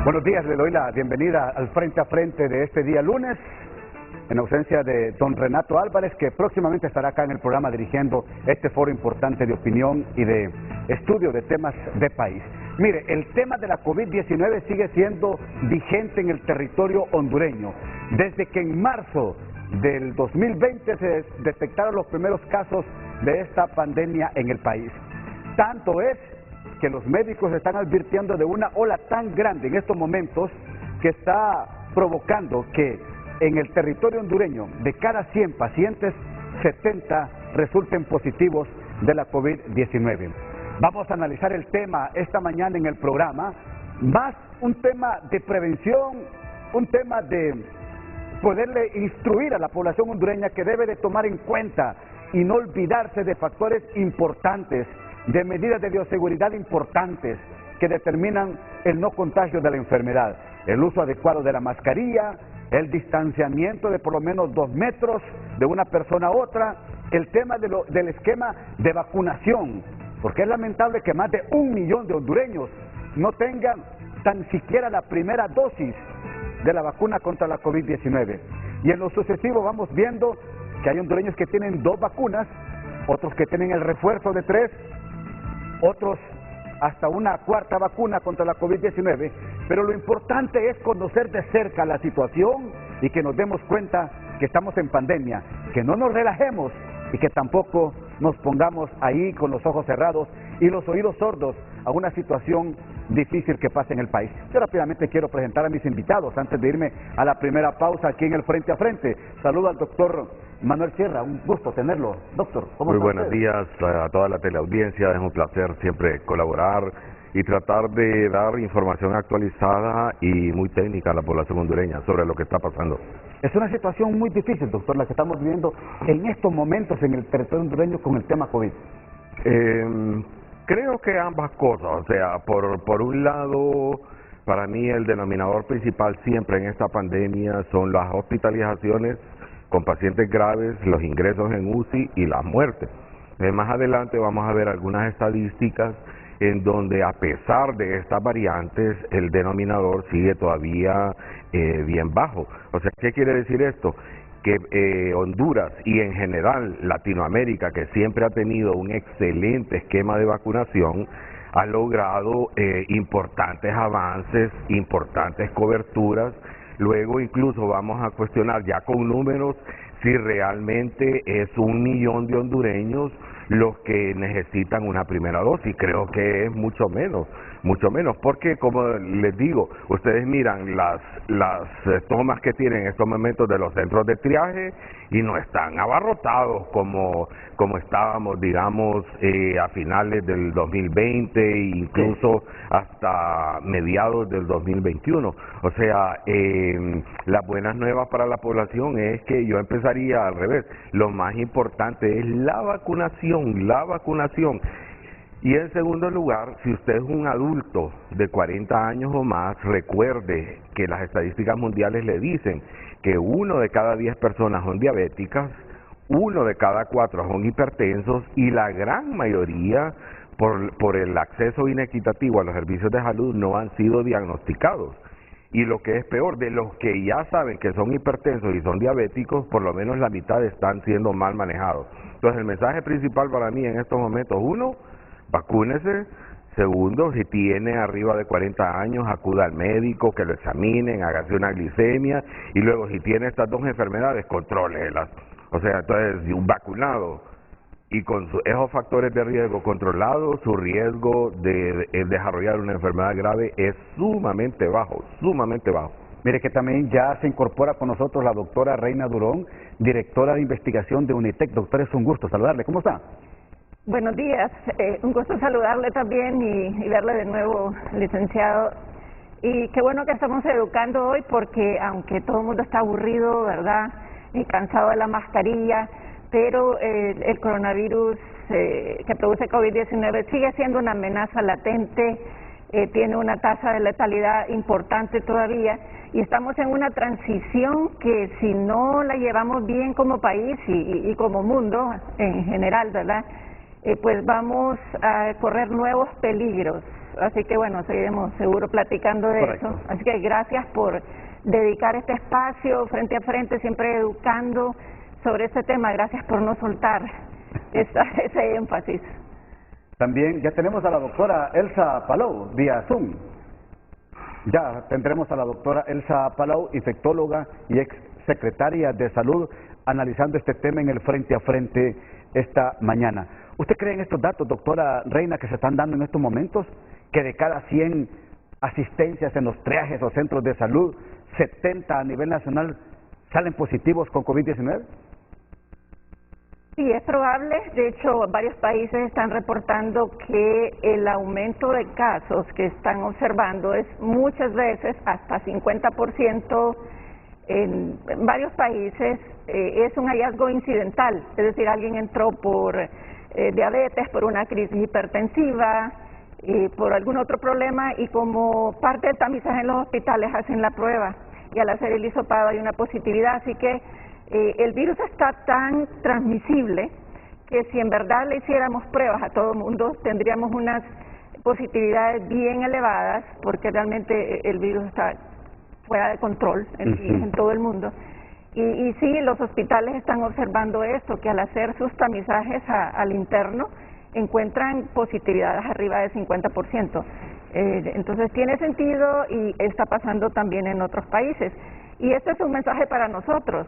Buenos días, le doy la bienvenida al Frente a Frente de este día lunes, en ausencia de don Renato Álvarez, que próximamente estará acá en el programa dirigiendo este foro importante de opinión y de estudio de temas de país. Mire, el tema de la COVID-19 sigue siendo vigente en el territorio hondureño. Desde que en marzo del 2020 se detectaron los primeros casos de esta pandemia en el país. Tanto es que los médicos están advirtiendo de una ola tan grande en estos momentos que está provocando que en el territorio hondureño de cada 100 pacientes, 70 resulten positivos de la COVID-19. Vamos a analizar el tema esta mañana en el programa, más un tema de prevención, un tema de poderle instruir a la población hondureña que debe de tomar en cuenta y no olvidarse de factores importantes, de medidas de bioseguridad importantes que determinan el no contagio de la enfermedad. El uso adecuado de la mascarilla, el distanciamiento de por lo menos 2 metros de una persona a otra, el tema del esquema de vacunación, porque es lamentable que más de 1 millón de hondureños no tengan tan siquiera la primera dosis de la vacuna contra la COVID-19. Y en lo sucesivo vamos viendo que hay hondureños que tienen 2 vacunas, otros que tienen el refuerzo de 3, otros hasta una 4ª vacuna contra la COVID-19, pero lo importante es conocer de cerca la situación y que nos demos cuenta que estamos en pandemia, que no nos relajemos y que tampoco nos pongamos ahí con los ojos cerrados y los oídos sordos a una situación difícil que pasa en el país. Yo rápidamente quiero presentar a mis invitados antes de irme a la primera pausa aquí en el Frente a Frente. Saludo al doctor Manuel Sierra, un gusto tenerlo. Doctor, ¿cómo está? Muy buenos días a toda la teleaudiencia, es un placer siempre colaborar y tratar de dar información actualizada y muy técnica a la población hondureña sobre lo que está pasando. Es una situación muy difícil, doctor, la que estamos viviendo en estos momentos en el territorio hondureño con el tema COVID. Creo que ambas cosas, o sea, por un lado, para mí el denominador principal siempre en esta pandemia son las hospitalizaciones con pacientes graves, los ingresos en UCI y las muertes. Más adelante vamos a ver algunas estadísticas en donde a pesar de estas variantes el denominador sigue todavía bien bajo. O sea, ¿qué quiere decir esto? Que Honduras y en general Latinoamérica, que siempre ha tenido un excelente esquema de vacunación, ha logrado importantes avances, importantes coberturas. Luego incluso vamos a cuestionar ya con números si realmente es 1 millón de hondureños los que necesitan una primera dosis. Creo que es mucho menos, porque como les digo, ustedes miran las tomas que tienen en estos momentos de los centros de triaje y no están abarrotados como estábamos, digamos, a finales del 2020 e incluso hasta mediados del 2021. O sea, las buenas nuevas para la población es que yo empezaría al revés. Lo más importante es la vacunación. Y en segundo lugar, si usted es un adulto de 40 años o más, recuerde que las estadísticas mundiales le dicen que 1 de cada 10 personas son diabéticas, 1 de cada 4 son hipertensos y la gran mayoría por el acceso inequitativo a los servicios de salud no han sido diagnosticados. Y lo que es peor, de los que ya saben que son hipertensos y son diabéticos, por lo menos la mitad están siendo mal manejados. Entonces el mensaje principal para mí en estos momentos, 1, vacúnese. Segundo, si tiene arriba de 40 años, acuda al médico, que lo examinen, hágase una glicemia. Y luego, si tiene estas 2 enfermedades, contrólelas. O sea, entonces, un vacunado y con esos factores de riesgo controlados, su riesgo de desarrollar una enfermedad grave es sumamente bajo, sumamente bajo. Mire que también ya se incorpora con nosotros la doctora Reina Durón, directora de investigación de UNITEC. Doctor, es un gusto saludarle. ¿Cómo está? Buenos días, un gusto saludarle también y verle de nuevo, licenciado. Y qué bueno que estamos educando hoy porque aunque todo el mundo está aburrido, ¿verdad? Y cansado de la mascarilla, pero el coronavirus que produce COVID-19 sigue siendo una amenaza latente, tiene una tasa de letalidad importante todavía y estamos en una transición que si no la llevamos bien como país y como mundo en general, ¿verdad? Pues vamos a correr nuevos peligros así que bueno, seguiremos seguro platicando de Correcto. eso. Así que gracias por dedicar este espacio frente a frente, siempre educando sobre este tema. Gracias por no soltar ese énfasis. También ya tenemos a la doctora Elsa Palau, vía Zoom. Ya tendremos a la doctora Elsa Palau, infectóloga y ex secretaria de Salud, analizando este tema en el frente a frente esta mañana. ¿Usted cree en estos datos, doctora Reina, que se están dando en estos momentos? Que de cada 100 asistencias en los triajes o centros de salud, 70 a nivel nacional salen positivos con COVID-19? Sí, es probable. De hecho, varios países están reportando que el aumento de casos que están observando es muchas veces hasta 50% en varios países. Es un hallazgo incidental, es decir, alguien entró por diabetes, por una crisis hipertensiva, por algún otro problema, y como parte del tamizaje en los hospitales hacen la prueba, y al hacer el hisopado hay una positividad. Así que el virus está tan transmisible que si en verdad le hiciéramos pruebas a todo el mundo, tendríamos unas positividades bien elevadas, porque realmente el virus está fuera de control en todo el mundo. Y sí, los hospitales están observando esto, que al hacer sus tamizajes al interno encuentran positividades arriba de 50%. Entonces tiene sentido y está pasando también en otros países. Y este es un mensaje para nosotros.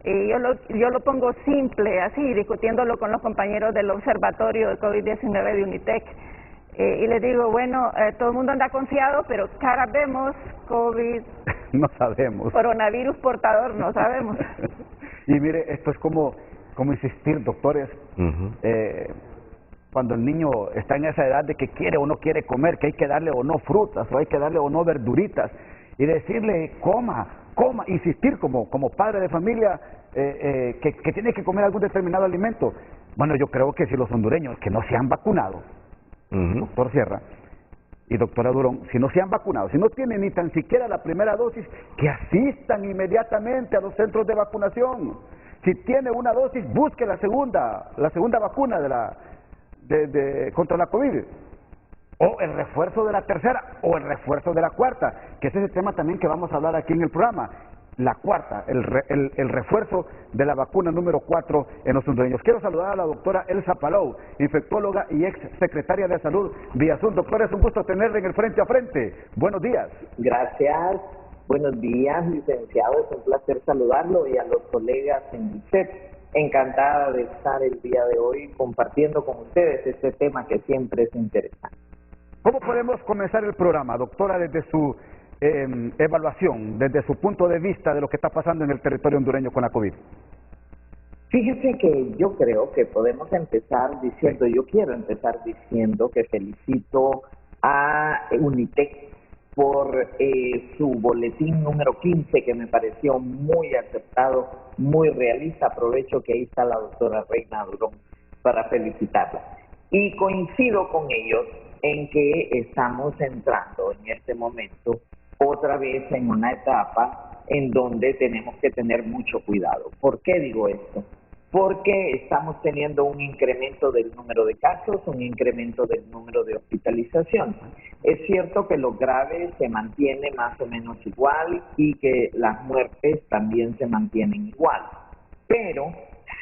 Yo lo pongo simple, así, discutiéndolo con los compañeros del Observatorio de COVID-19 de UNITEC. Y les digo, bueno, todo el mundo anda confiado, pero caras vemos, COVID, no sabemos. Coronavirus portador, no sabemos. Y mire, esto es como insistir, doctores, cuando el niño está en esa edad de que quiere o no quiere comer, que hay que darle o no frutas, o hay que darle o no verduritas, y decirle, coma, insistir como padre de familia, que tiene que comer algún determinado alimento. Bueno, yo creo que si los hondureños que no se han vacunado, doctor Sierra y doctora Durón, si no se han vacunado, si no tienen ni tan siquiera la primera dosis, que asistan inmediatamente a los centros de vacunación. Si tiene una dosis, busque la segunda vacuna contra la COVID, o el refuerzo de la tercera, o el refuerzo de la cuarta, que ese es el tema también que vamos a hablar aquí en el programa. La cuarta, el refuerzo de la vacuna número 4 en los hondureños. Quiero saludar a la doctora Elsa Palau, infectóloga y ex secretaria de Salud vía Zoom. Doctora, es un gusto tenerle en el frente a frente. Buenos días. Gracias. Buenos días, licenciado. Es un placer saludarlo y a los colegas en el set. Encantada de estar el día de hoy compartiendo con ustedes este tema que siempre es interesante. ¿Cómo podemos comenzar el programa, doctora, desde su evaluación, desde su punto de vista de lo que está pasando en el territorio hondureño con la COVID? Fíjese que yo creo que podemos empezar diciendo, yo quiero empezar diciendo que felicito a UNITEC por su boletín número 15, que me pareció muy acertado, muy realista. Aprovecho que ahí está la doctora Reina Durón para felicitarla. Y coincido con ellos en que estamos entrando en este momento otra vez en una etapa en donde tenemos que tener mucho cuidado. ¿Por qué digo esto? Porque estamos teniendo un incremento del número de casos, un incremento del número de hospitalizaciones. Es cierto que lo grave se mantiene más o menos igual y que las muertes también se mantienen igual, pero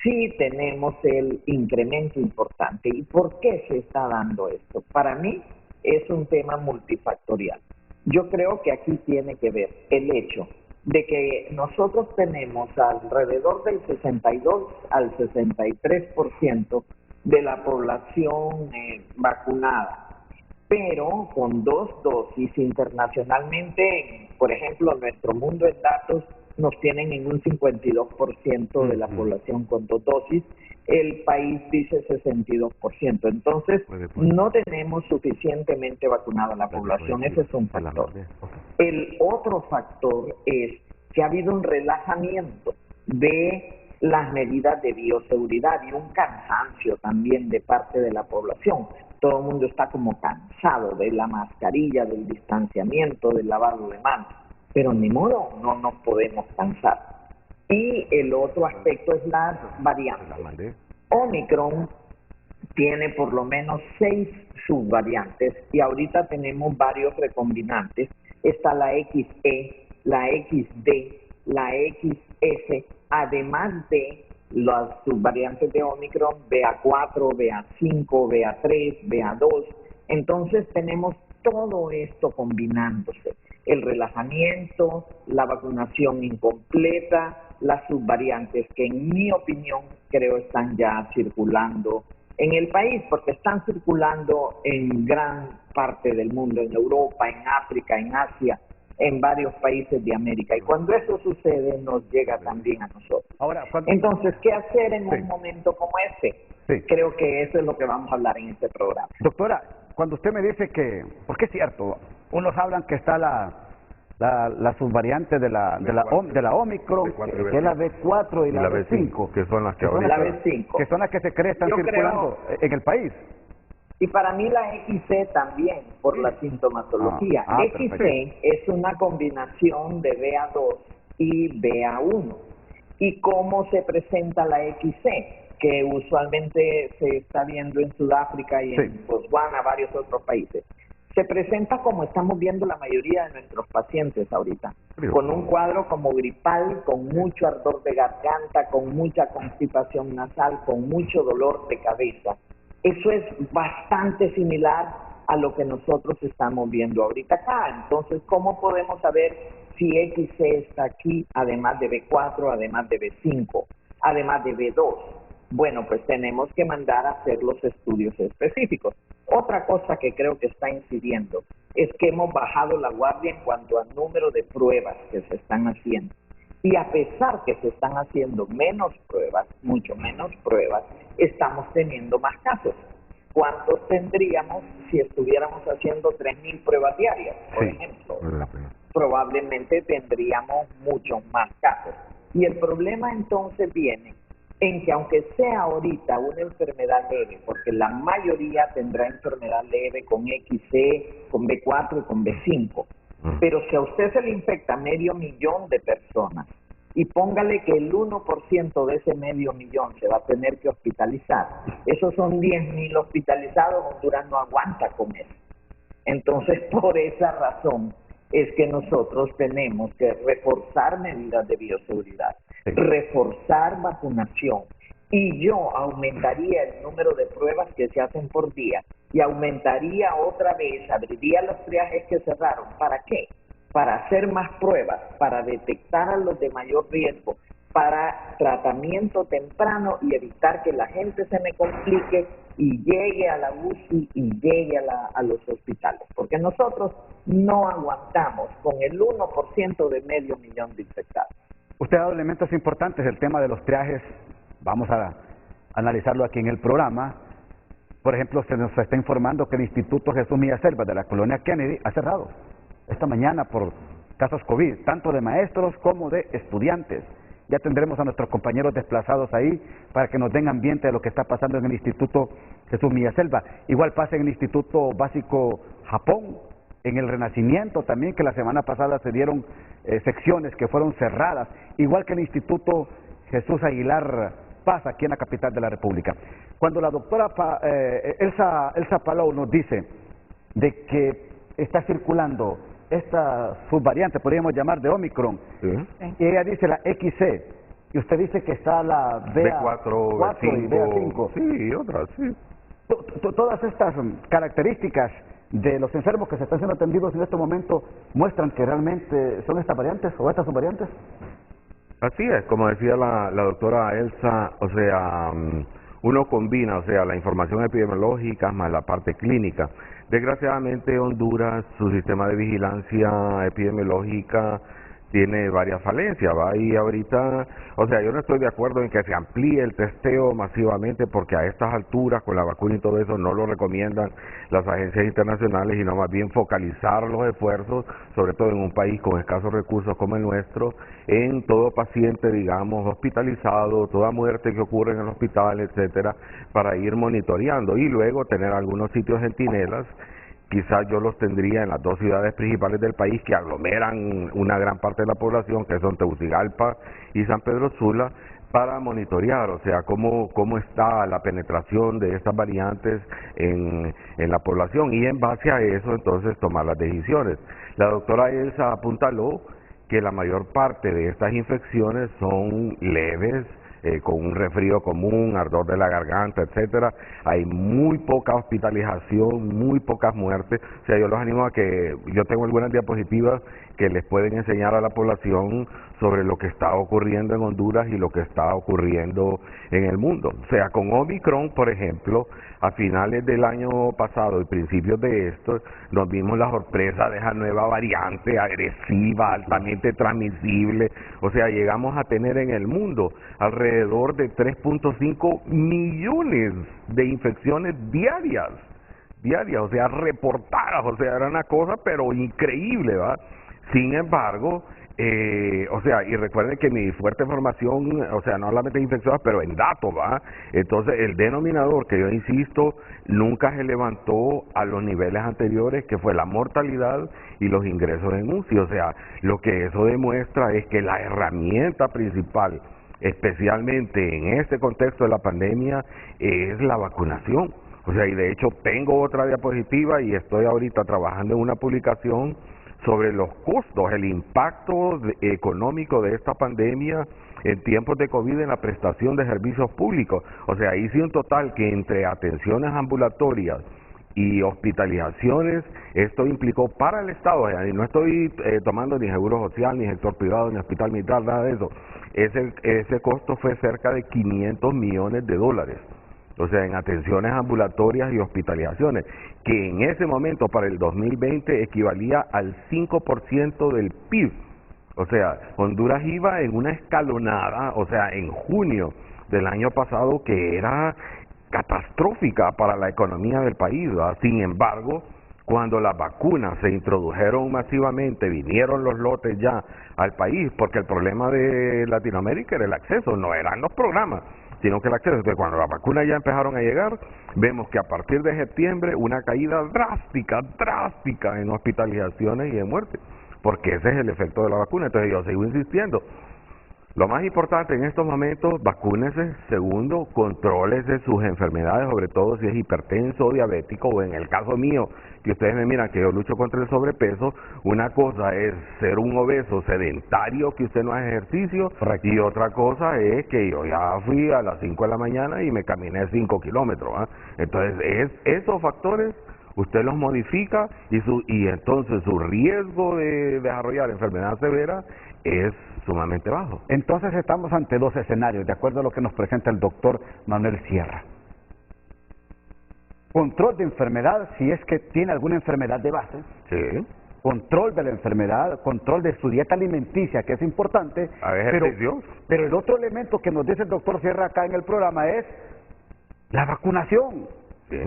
sí tenemos el incremento importante. ¿Y por qué se está dando esto? Para mí es un tema multifactorial. Yo creo que aquí tiene que ver el hecho de que nosotros tenemos alrededor del 62 al 63% de la población vacunada, pero con 2 dosis. Internacionalmente, por ejemplo, nuestro mundo en datos nos tienen en un 52% de la población con 2 dosis. El país dice 62%. Entonces, no tenemos suficientemente vacunada la población. Ese es un factor. El otro factor es que ha habido un relajamiento de las medidas de bioseguridad y un cansancio también de parte de la población. Todo el mundo está como cansado de la mascarilla, del distanciamiento, del lavado de manos. Pero ni modo, no nos podemos cansar. Y el otro aspecto es las variantes. Omicron tiene por lo menos 6 subvariantes y ahorita tenemos varios recombinantes. Está la XE, la XD, la XS, además de las subvariantes de Omicron, BA4, BA5, BA3, BA2. Entonces tenemos todo esto combinándose. El relajamiento, la vacunación incompleta, las subvariantes que en mi opinión creo están ya circulando en el país, porque están circulando en gran parte del mundo, en Europa, en África, en Asia, en varios países de América. Y cuando eso sucede, nos llega también a nosotros. Ahora, entonces, ¿qué hacer en un momento como este? Creo que eso es lo que vamos a hablar en este programa. Doctora, cuando usted me dice que, porque es cierto, unos hablan que está la subvariante de la Omicron, que es la B4 y la B5, que son las que que son las que se cree están circulando en el país. Y para mí la XC también, por la sintomatología. XC es una combinación de BA2 y BA1. ¿Y cómo se presenta la XC? Que usualmente se está viendo en Sudáfrica y en Botswana, varios otros países. Se presenta como estamos viendo la mayoría de nuestros pacientes ahorita, con un cuadro como gripal, con mucho ardor de garganta, con mucha constipación nasal, con mucho dolor de cabeza. Eso es bastante similar a lo que nosotros estamos viendo ahorita acá. Entonces, ¿cómo podemos saber si XC está aquí, además de B4, además de B5, además de B2? Bueno, pues tenemos que mandar a hacer los estudios específicos. Otra cosa que creo que está incidiendo es que hemos bajado la guardia en cuanto al número de pruebas que se están haciendo. Y a pesar que se están haciendo menos pruebas, mucho menos pruebas, estamos teniendo más casos. ¿Cuántos tendríamos si estuviéramos haciendo 3,000 pruebas diarias, por ejemplo? Probablemente tendríamos muchos más casos. Y el problema entonces viene en que aunque sea ahorita una enfermedad leve, porque la mayoría tendrá enfermedad leve con XC, con B4 y con B5, pero si a usted se le infecta 500,000 de personas y póngale que el 1% de ese 500,000 se va a tener que hospitalizar, esos son 10,000 hospitalizados, Honduras no aguanta con eso. Entonces, por esa razón es que nosotros tenemos que reforzar medidas de bioseguridad, reforzar vacunación, y yo aumentaría el número de pruebas que se hacen por día y aumentaría otra vez, abriría los triajes que cerraron. ¿Para qué? Para hacer más pruebas, para detectar a los de mayor riesgo, para tratamiento temprano y evitar que la gente se me complique y llegue a la UCI y llegue a los hospitales, porque nosotros no aguantamos con el 1% de 500,000 de infectados. Usted ha dado elementos importantes, el tema de los triajes, vamos a analizarlo aquí en el programa. Por ejemplo, se nos está informando que el Instituto Jesús Milla Selva de la colonia Kennedy ha cerrado esta mañana por casos COVID, tanto de maestros como de estudiantes. Ya tendremos a nuestros compañeros desplazados ahí para que nos den ambiente de lo que está pasando en el Instituto Jesús Milla Selva. Igual pasa en el Instituto Básico Japón, en el Renacimiento también, que la semana pasada se dieron secciones que fueron cerradas, igual que el Instituto Jesús Aguilar Paz, aquí en la capital de la República. Cuando la doctora Elsa Palou nos dice de que está circulando esta subvariante, podríamos llamar de Omicron, y ella dice la XC, y usted dice que está la B4, B5, y BA5. Sí, otras, sí. Todas estas características de los enfermos que se están siendo atendidos en este momento muestran que realmente son estas variantes o estas subvariantes. Así es, como decía la doctora Elsa, o sea, uno combina, o sea, la información epidemiológica más la parte clínica. Desgraciadamente Honduras, su sistema de vigilancia epidemiológica tiene varias falencias, ¿va? Y ahorita, o sea, yo no estoy de acuerdo en que se amplíe el testeo masivamente, porque a estas alturas, con la vacuna y todo eso, no lo recomiendan las agencias internacionales, sino más bien focalizar los esfuerzos, sobre todo en un país con escasos recursos como el nuestro, en todo paciente, digamos, hospitalizado, toda muerte que ocurre en el hospital, etcétera, para ir monitoreando y luego tener algunos sitios centinelas. Quizás yo los tendría en las 2 ciudades principales del país que aglomeran una gran parte de la población, que son Tegucigalpa y San Pedro Sula, para monitorear, o sea, cómo está la penetración de estas variantes en la población y en base a eso entonces tomar las decisiones. La doctora Elsa apuntaló que la mayor parte de estas infecciones son leves, con un resfrío común, ardor de la garganta, etcétera. Hay muy poca hospitalización, muy pocas muertes. O sea, yo los animo a que, yo tengo algunas diapositivas que les pueden enseñar a la población sobre lo que está ocurriendo en Honduras y lo que está ocurriendo en el mundo. O sea, con Omicron, por ejemplo, a finales del año pasado y principios de esto, nos vimos la sorpresa de esa nueva variante agresiva, altamente transmisible. O sea, llegamos a tener en el mundo alrededor de 3.5 millones de infecciones diarias, o sea, reportadas. O sea, era una cosa pero increíble, ¿va? Sin embargo, o sea, y recuerden que mi fuerte formación, o sea, no solamente en infecciones, pero en datos, ¿va? Entonces, el denominador, que yo insisto, nunca se levantó a los niveles anteriores, que fue la mortalidad y los ingresos en UCI. O sea, lo que eso demuestra es que la herramienta principal, especialmente en este contexto de la pandemia, es la vacunación. O sea, y de hecho tengo otra diapositiva y estoy ahorita trabajando en una publicación sobre los costos, el impacto económico de esta pandemia en tiempos de COVID en la prestación de servicios públicos. O sea, hice un total que entre atenciones ambulatorias y hospitalizaciones, esto implicó para el Estado, y no estoy tomando ni seguro social, ni sector privado, ni hospital militar, nada de eso, ese costo fue cerca de 500 millones de dólares. O sea, en atenciones ambulatorias y hospitalizaciones, que en ese momento para el 2020 equivalía al 5% del PIB. O sea, Honduras iba en una escalonada, o sea, en junio del año pasado, que era catastrófica para la economía del país, ¿verdad? Sin embargo, cuando las vacunas se introdujeron masivamente, vinieron los lotes ya al país, porque el problema de Latinoamérica era el acceso, no eran los programas, sino que el acceso. Entonces, cuando las vacunas ya empezaron a llegar, vemos que a partir de septiembre una caída drástica en hospitalizaciones y en muerte, porque ese es el efecto de la vacuna. Entonces yo sigo insistiendo, lo más importante en estos momentos, vacúnese. Segundo, contrólese sus enfermedades, sobre todo si es hipertenso o diabético, o en el caso mío, que ustedes me miran que yo lucho contra el sobrepeso. Una cosa es ser un obeso sedentario, que usted no hace ejercicio, Correcto. Y otra cosa es que yo ya fui a las 5 de la mañana y me caminé 5 kilómetros, ¿eh? Entonces, esos factores usted los modifica y entonces su riesgo de desarrollar enfermedad severa es sumamente bajo. Entonces estamos ante dos escenarios, de acuerdo a lo que nos presenta el doctor Manuel Sierra. Control de enfermedad, si es que tiene alguna enfermedad de base. Sí. Control de la enfermedad, control de su dieta alimenticia, que es importante. Pero el otro elemento que nos dice el doctor Sierra acá en el programa es la vacunación. Sí.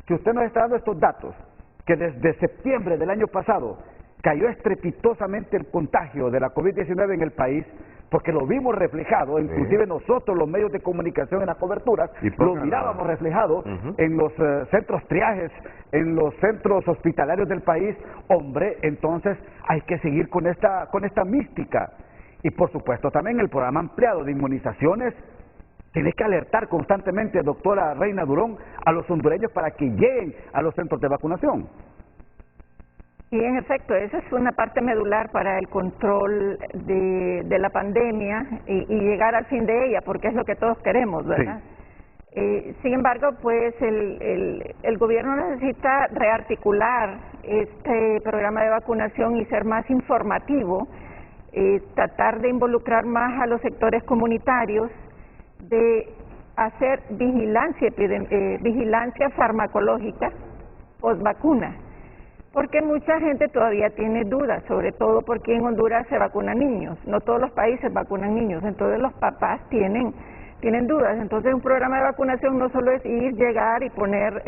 Si usted nos está dando estos datos, que desde septiembre del año pasado cayó estrepitosamente el contagio de la COVID-19 en el país, porque lo vimos reflejado, inclusive nosotros los medios de comunicación en las coberturas, lo mirábamos reflejado en los centros triajes, en los centros hospitalarios del país. Hombre, entonces hay que seguir con esta mística. Y por supuesto también el programa ampliado de inmunizaciones. Tiene que alertar constantemente, doctora Reina Durón, a los hondureños para que lleguen a los centros de vacunación. Y en efecto, esa es una parte medular para el control de la pandemia y llegar al fin de ella, porque es lo que todos queremos, ¿verdad? Sí. Sin embargo, pues el gobierno necesita rearticular este programa de vacunación y ser más informativo, tratar de involucrar más a los sectores comunitarios, de hacer vigilancia farmacológica post-vacuna, porque mucha gente todavía tiene dudas, sobre todo porque en Honduras se vacunan niños, no todos los países vacunan niños, entonces los papás tienen dudas. Entonces un programa de vacunación no solo es ir, llegar y poner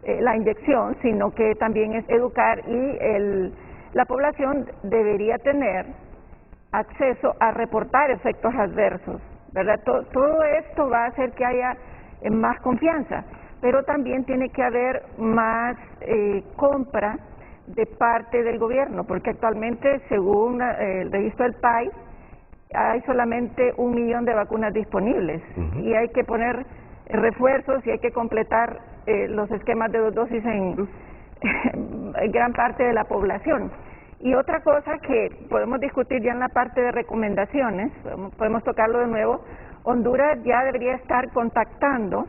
la inyección, sino que también es educar y la población debería tener acceso a reportar efectos adversos, ¿verdad? Todo esto va a hacer que haya más confianza, pero también tiene que haber más compra de parte del gobierno, porque actualmente, según el registro del PAI, hay solamente 1 millón de vacunas disponibles y hay que poner refuerzos y hay que completar los esquemas de 2 dosis en gran parte de la población. Y otra cosa que podemos discutir ya en la parte de recomendaciones, podemos tocarlo de nuevo, Honduras ya debería estar contactando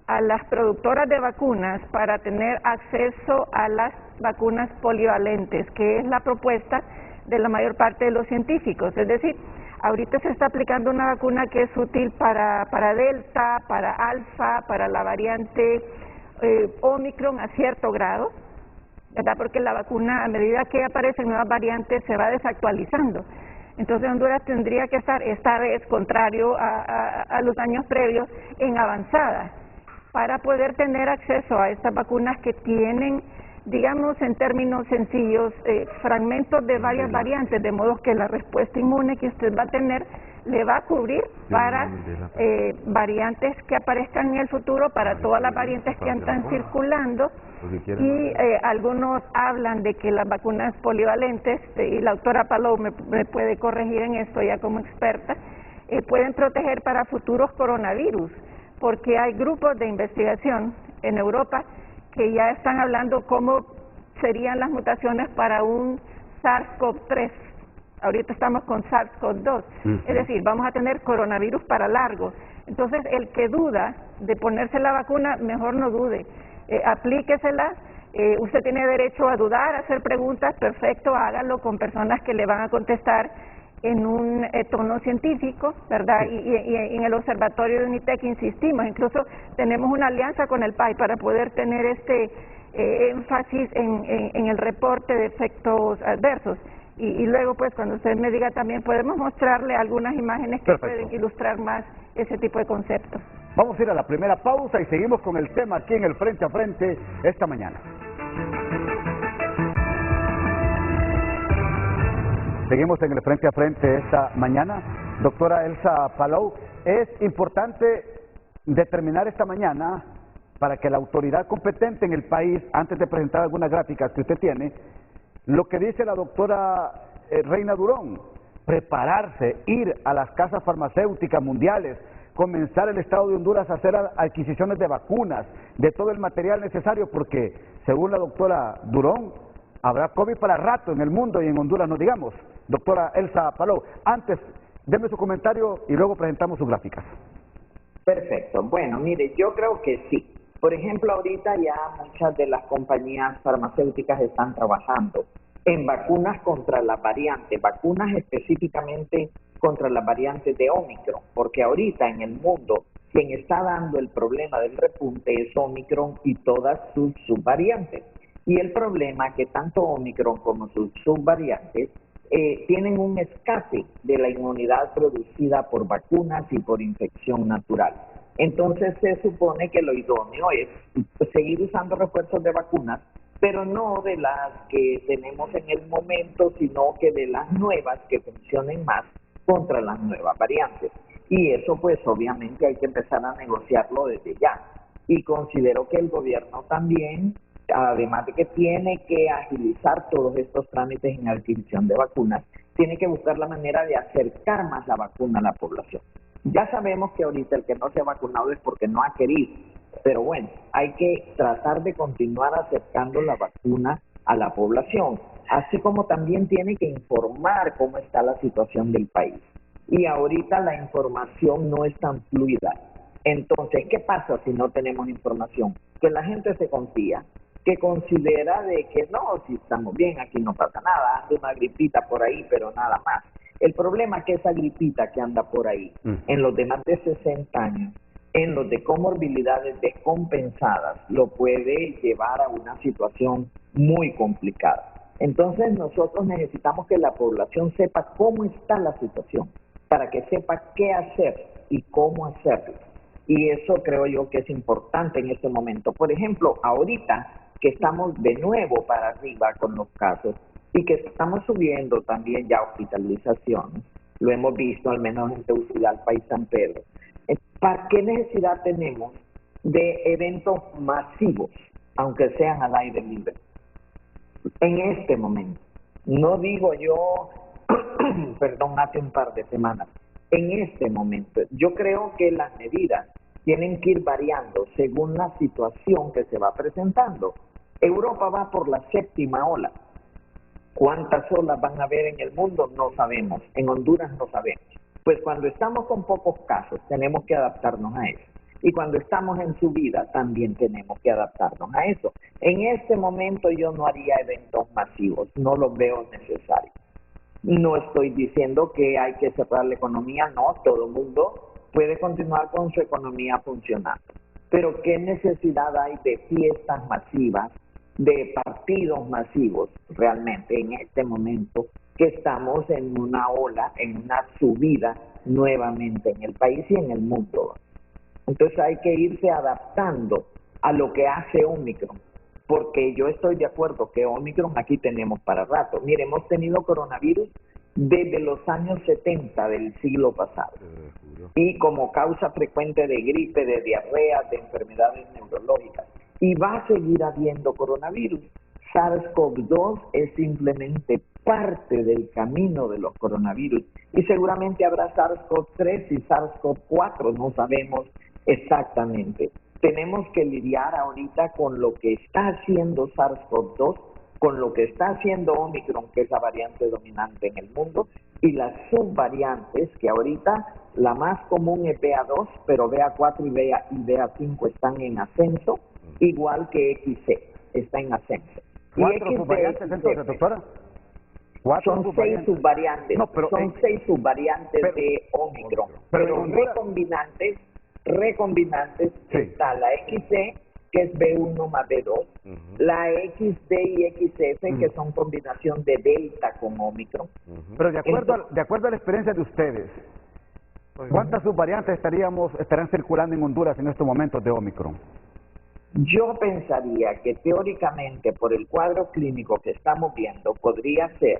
a las productoras de vacunas para tener acceso a las vacunas polivalentes, que es la propuesta de la mayor parte de los científicos. Es decir, ahorita se está aplicando una vacuna que es útil para Delta, para Alfa, para la variante Omicron a cierto grado, ¿verdad? Porque la vacuna, a medida que aparecen nuevas variantes, se va desactualizando. Entonces Honduras tendría que estar, esta vez, contrario a los años previos, en avanzada, para poder tener acceso a estas vacunas que tienen, digamos en términos sencillos, fragmentos de varias variantes, de modo que la respuesta inmune que usted va a tener le va a cubrir para variantes que aparezcan en el futuro, para todas las variantes que están circulando. Y algunos hablan de que las vacunas polivalentes, y la doctora Palou me puede corregir en esto ya como experta, pueden proteger para futuros coronavirus, porque hay grupos de investigación en Europa que ya están hablando cómo serían las mutaciones para un SARS-CoV-3. Ahorita estamos con SARS-CoV-2, es decir, vamos a tener coronavirus para largo. Entonces, el que duda de ponerse la vacuna, mejor no dude, aplíquesela. Usted tiene derecho a dudar, a hacer preguntas, perfecto, hágalo con personas que le van a contestar en un tono científico, ¿verdad? Y en el observatorio de UNITEC insistimos, incluso tenemos una alianza con el PAI para poder tener este énfasis en el reporte de efectos adversos. Y luego, pues, cuando usted me diga también, podemos mostrarle algunas imágenes que pueden ilustrar más ese tipo de conceptos. Vamos a ir a la primera pausa y seguimos con el tema aquí en el Frente a Frente esta mañana. Seguimos en el Frente a Frente esta mañana. Doctora Elsa Palou, es importante determinar esta mañana para que la autoridad competente en el país, antes de presentar algunas gráficas que usted tiene, lo que dice la doctora Reina Durón, prepararse, ir a las casas farmacéuticas mundiales, comenzar el Estado de Honduras a hacer adquisiciones de vacunas, de todo el material necesario, porque según la doctora Durón, habrá COVID para rato en el mundo y en Honduras, no digamos. Doctora Elsa Palou, antes, déme su comentario y luego presentamos sus gráficas. Perfecto. Bueno, mire, yo creo que sí. Por ejemplo, ahorita ya muchas de las compañías farmacéuticas están trabajando en vacunas contra las variantes, vacunas específicamente contra las variantes de Omicron, porque ahorita en el mundo quien está dando el problema del repunte es Omicron y todas sus subvariantes. Y el problema es que tanto Omicron como sus subvariantes tienen un escape de la inmunidad producida por vacunas y por infección natural. Entonces se supone que lo idóneo es seguir usando refuerzos de vacunas, pero no de las que tenemos en el momento, sino que de las nuevas que funcionen más contra las nuevas variantes. Y eso pues obviamente hay que empezar a negociarlo desde ya. Y considero que el gobierno también, además de que tiene que agilizar todos estos trámites en adquisición de vacunas, tiene que buscar la manera de acercar más la vacuna a la población. Ya sabemos que ahorita el que no se ha vacunado es porque no ha querido, pero bueno, hay que tratar de continuar acercando la vacuna a la población, así como también tiene que informar cómo está la situación del país. Y ahorita la información no es tan fluida. Entonces, ¿qué pasa si no tenemos información? Que la gente se confía, que considera de que no, si estamos bien, aquí no pasa nada, anda una gripita por ahí, pero nada más. El problema es que esa gripita que anda por ahí, en los de más de 60 años, en los de comorbilidades descompensadas, lo puede llevar a una situación muy complicada. Entonces nosotros necesitamos que la población sepa cómo está la situación, para que sepa qué hacer y cómo hacerlo. Y eso creo yo que es importante en este momento. Por ejemplo, ahorita que estamos de nuevo para arriba con los casos y que estamos subiendo también ya hospitalizaciones, lo hemos visto al menos en Tegucigalpa y San Pedro. ¿Para qué necesidad tenemos de eventos masivos, aunque sean al aire libre? En este momento, no digo yo perdón, hace un par de semanas. En este momento, yo creo que las medidas tienen que ir variando según la situación que se va presentando. Europa va por la 7ª ola. ¿Cuántas olas van a haber en el mundo? No sabemos. En Honduras no sabemos. Pues cuando estamos con pocos casos, tenemos que adaptarnos a eso. Y cuando estamos en subida, también tenemos que adaptarnos a eso. En este momento yo no haría eventos masivos, no los veo necesarios. No estoy diciendo que hay que cerrar la economía, no, todo el mundo puede continuar con su economía funcionando. Pero ¿qué necesidad hay de fiestas masivas, de partidos masivos realmente en este momento que estamos en una ola, en una subida nuevamente en el país y en el mundo? Entonces hay que irse adaptando a lo que hace Omicron, porque yo estoy de acuerdo que Omicron aquí tenemos para rato. Mire, hemos tenido coronavirus desde los años 70 del siglo pasado, y como causa frecuente de gripe, de diarrea, de enfermedades neurológicas, y va a seguir habiendo coronavirus. SARS-CoV-2 es simplemente parte del camino de los coronavirus, y seguramente habrá SARS-CoV-3 y SARS-CoV-4, no sabemos exactamente. Tenemos que lidiar ahorita con lo que está haciendo SARS-CoV-2, con lo que está haciendo Omicron, que es la variante dominante en el mundo, y las subvariantes, que ahorita la más común es BA2, pero BA4 y BA5 están en ascenso, igual que XC, está en ascenso. ¿Cuatro subvariantes entonces, doctora? Son 6 subvariantes, no, pero son 6 subvariantes de Omicron, pero recombinantes sí. Está la XC, que es B1 más B2, la XD y XF, que son combinación de Delta con Omicron. Pero de acuerdo a la experiencia de ustedes, ¿cuántas subvariantes estarán circulando en Honduras en estos momentos de Omicron? Yo pensaría que teóricamente, por el cuadro clínico que estamos viendo, podría ser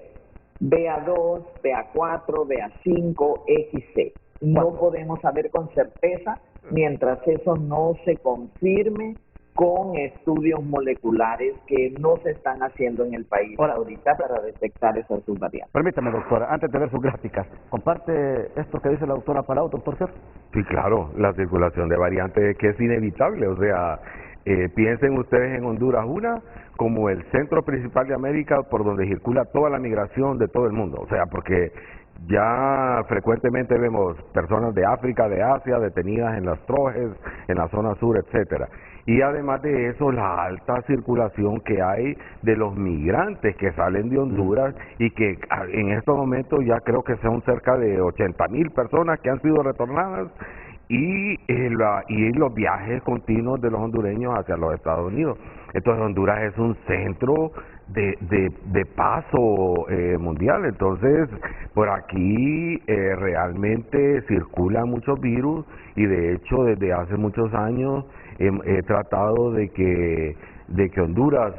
BA2, BA4, BA5, XC. No podemos saber con certeza mientras eso no se confirme con estudios moleculares que no se están haciendo en el país ahorita para detectar esas subvariantes. Permítame, doctora, antes de ver sus gráficas, ¿comparte esto que dice la doctora Palau, doctor Sergio? Sí, claro, la circulación de variantes que es inevitable, o sea, piensen ustedes en Honduras, como el centro principal de América por donde circula toda la migración de todo el mundo, o sea, porque ya frecuentemente vemos personas de África, de Asia, detenidas en las Trojes, en la zona sur, etcétera. Y además de eso, la alta circulación que hay de los migrantes que salen de Honduras y que en estos momentos ya creo que son cerca de 80,000 personas que han sido retornadas, y los viajes continuos de los hondureños hacia los Estados Unidos. Entonces Honduras es un centro de paso mundial. Entonces por aquí realmente circulan muchos virus, y de hecho desde hace muchos años he tratado de que Honduras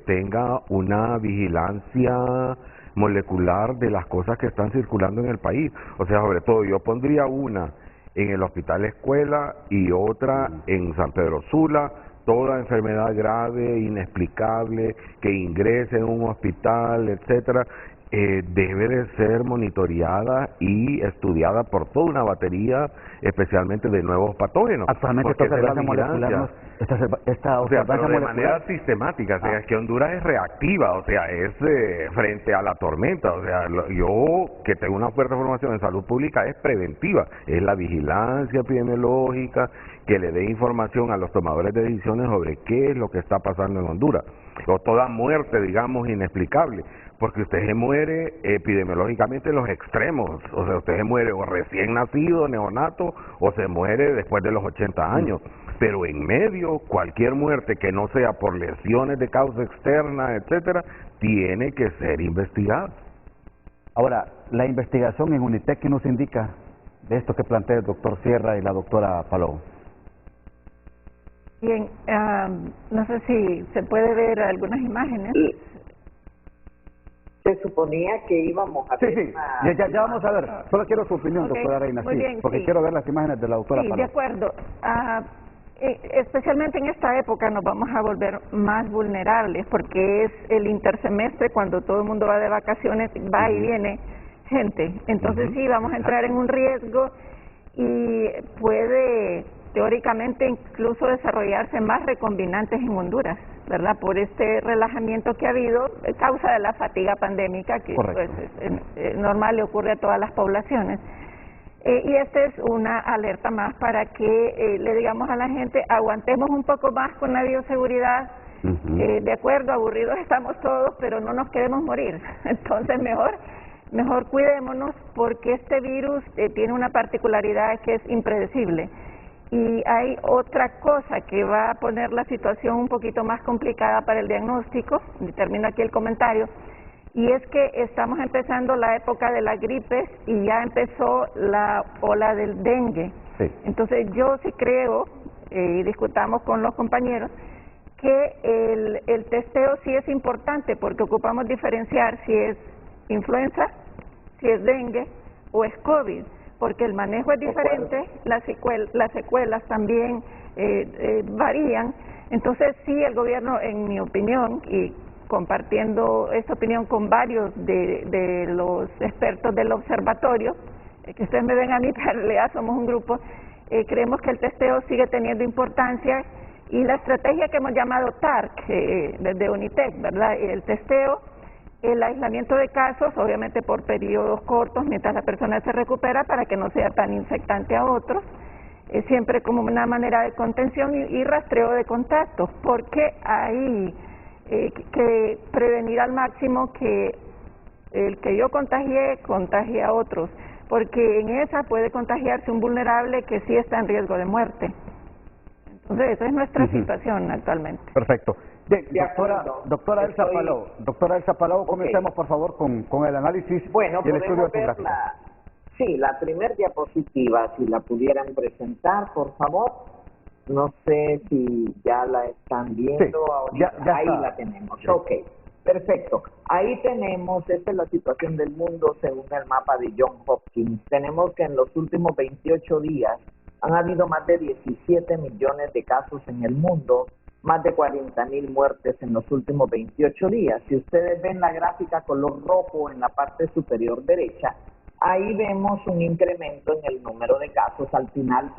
tenga una vigilancia molecular de las cosas que están circulando en el país. O sea, sobre todo yo pondría una en el Hospital Escuela y otra en San Pedro Sula. Toda enfermedad grave, inexplicable, que ingrese en un hospital, etcétera, debe de ser monitoreada y estudiada por toda una batería, especialmente de nuevos patógenos. Actualmente esta observancia molecular, pero de manera sistemática, o sea, es que Honduras es reactiva, o sea, es frente a la tormenta, o sea, yo que tengo una fuerte formación en salud pública es preventiva, es la vigilancia epidemiológica, que le dé información a los tomadores de decisiones sobre qué es lo que está pasando en Honduras, o toda muerte, digamos, inexplicable. Porque usted se muere epidemiológicamente en los extremos, o sea, usted se muere o recién nacido, neonato, o se muere después de los 80 años. Pero en medio, cualquier muerte que no sea por lesiones de causa externa, etcétera, tiene que ser investigada. Ahora, la investigación en UNITEC, ¿qué nos indica de esto que plantea el doctor Sierra y la doctora Palau? Bien, no sé si se puede ver algunas imágenes. Se suponía que íbamos a ver. Sí, ya vamos a ver. Solo quiero su opinión, doctora Reina, porque quiero ver las imágenes de la doctora Palau. Sí, de acuerdo. Especialmente en esta época nos vamos a volver más vulnerables, porque es el intersemestre cuando todo el mundo va de vacaciones, va y viene. gente. Entonces sí, vamos a entrar en un riesgo y puede teóricamente incluso desarrollarse más recombinantes en Honduras, ¿verdad? Por este relajamiento que ha habido, causa de la fatiga pandémica, que pues, es normal, le ocurre a todas las poblaciones. Y esta es una alerta más para que le digamos a la gente, aguantemos un poco más con la bioseguridad. De acuerdo, aburridos estamos todos, pero no nos queremos morir. Entonces mejor cuidémonos, porque este virus tiene una particularidad que es impredecible. Y hay otra cosa que va a poner la situación un poquito más complicada para el diagnóstico, y termino aquí el comentario, y es que estamos empezando la época de las gripes y ya empezó la ola del dengue. Sí. Entonces yo sí creo, y discutamos con los compañeros, que el testeo sí es importante, porque ocupamos diferenciar si es influenza, si es dengue o es COVID, porque el manejo es diferente, las secuelas también varían. Entonces sí, el gobierno, en mi opinión, y compartiendo esta opinión con varios de los expertos del observatorio, que ustedes me ven a mí, pero en realidad somos un grupo, creemos que el testeo sigue teniendo importancia, y la estrategia que hemos llamado TARC, desde UNITEC, ¿verdad? El testeo, el aislamiento de casos, obviamente por periodos cortos, mientras la persona se recupera, para que no sea tan infectante a otros, siempre como una manera de contención y rastreo de contactos, porque hay que prevenir al máximo que el que yo contagie a otros, porque en esa puede contagiarse un vulnerable que sí está en riesgo de muerte. Entonces, esa es nuestra situación actualmente. Perfecto. Bien, doctora Elsa Palau, comencemos por favor con el análisis y el estudio etnográfico. Sí, la primera diapositiva, si la pudieran presentar, por favor. No sé si ya la están viendo. Sí, ya ahí está. La tenemos. Sí. Ok, perfecto. Ahí tenemos, esta es la situación del mundo según el mapa de John Hopkins. Tenemos que en los últimos 28 días han habido más de 17 millones de casos en el mundo, más de 40,000 muertes en los últimos 28 días. Si ustedes ven la gráfica color rojo en la parte superior derecha, ahí vemos un incremento en el número de casos. Al final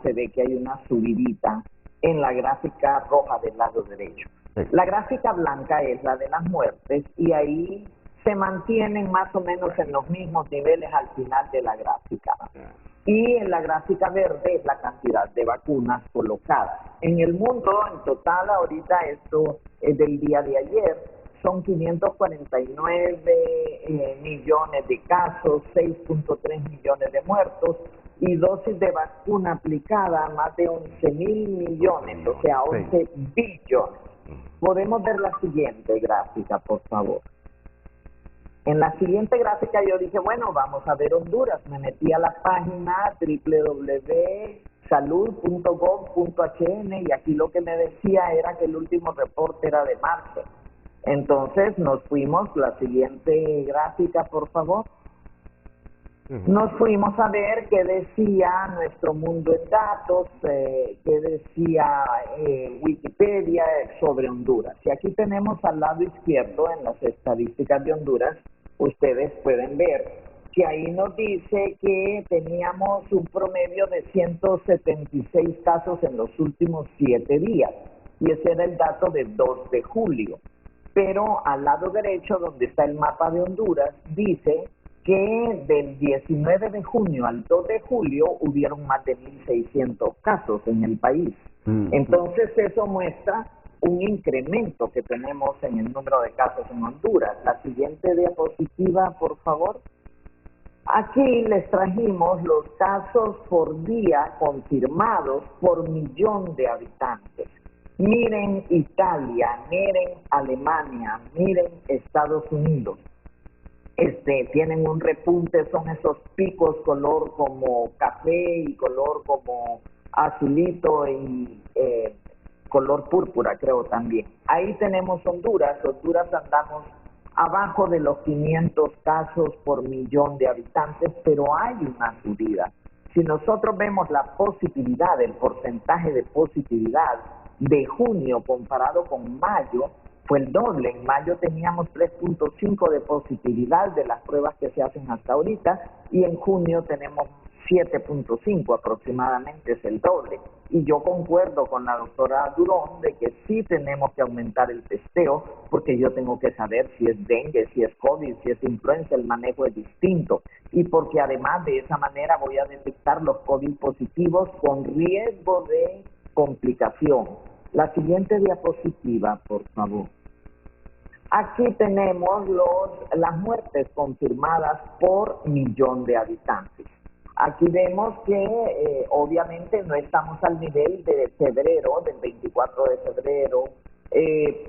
se ve que hay una subidita en la gráfica roja del lado derecho. Sí. La gráfica blanca es la de las muertes y ahí se mantienen más o menos en los mismos niveles al final de la gráfica. Y en la gráfica verde es la cantidad de vacunas colocadas. En el mundo, en total, ahorita esto es del día de ayer, son 549 millones de casos, 6.3 millones de muertos y dosis de vacuna aplicada más de 11,000 millones, o sea, 11 billones. Podemos ver la siguiente gráfica, por favor. En la siguiente gráfica yo dije, bueno, vamos a ver Honduras. Me metí a la página www.salud.gov.hn y aquí lo que me decía era que el último reporte era de marzo. Entonces nos fuimos, la siguiente gráfica, por favor. Nos fuimos a ver qué decía Nuestro Mundo en Datos, qué decía Wikipedia sobre Honduras. Y aquí tenemos al lado izquierdo, en las estadísticas de Honduras, ustedes pueden ver que ahí nos dice que teníamos un promedio de 176 casos en los últimos 7 días. Y ese era el dato del 2 de julio. Pero al lado derecho, donde está el mapa de Honduras, dice que del 19 de junio al 2 de julio hubieron más de 1.600 casos en el país. Entonces eso muestra un incremento que tenemos en el número de casos en Honduras. La siguiente diapositiva, por favor. Aquí les trajimos los casos por día confirmados por millón de habitantes. Miren Italia, miren Alemania, miren Estados Unidos. Tienen un repunte, son esos picos color como café y color como azulito y color púrpura, creo también. Ahí tenemos Honduras. Honduras andamos abajo de los 500 casos por millón de habitantes, pero hay una subida. Si nosotros vemos la positividad, el porcentaje de positividad de junio comparado con mayo, fue el doble. En mayo teníamos 3.5 de positividad de las pruebas que se hacen hasta ahorita y en junio tenemos 7.5 aproximadamente, es el doble. Y yo concuerdo con la doctora Durón de que sí tenemos que aumentar el testeo porque yo tengo que saber si es dengue, si es COVID, si es influenza, el manejo es distinto. Y porque además de esa manera voy a detectar los COVID positivos con riesgo de complicación. La siguiente diapositiva, por favor. Aquí tenemos las muertes confirmadas por millón de habitantes. Aquí vemos que obviamente no estamos al nivel de febrero, del 24 de febrero,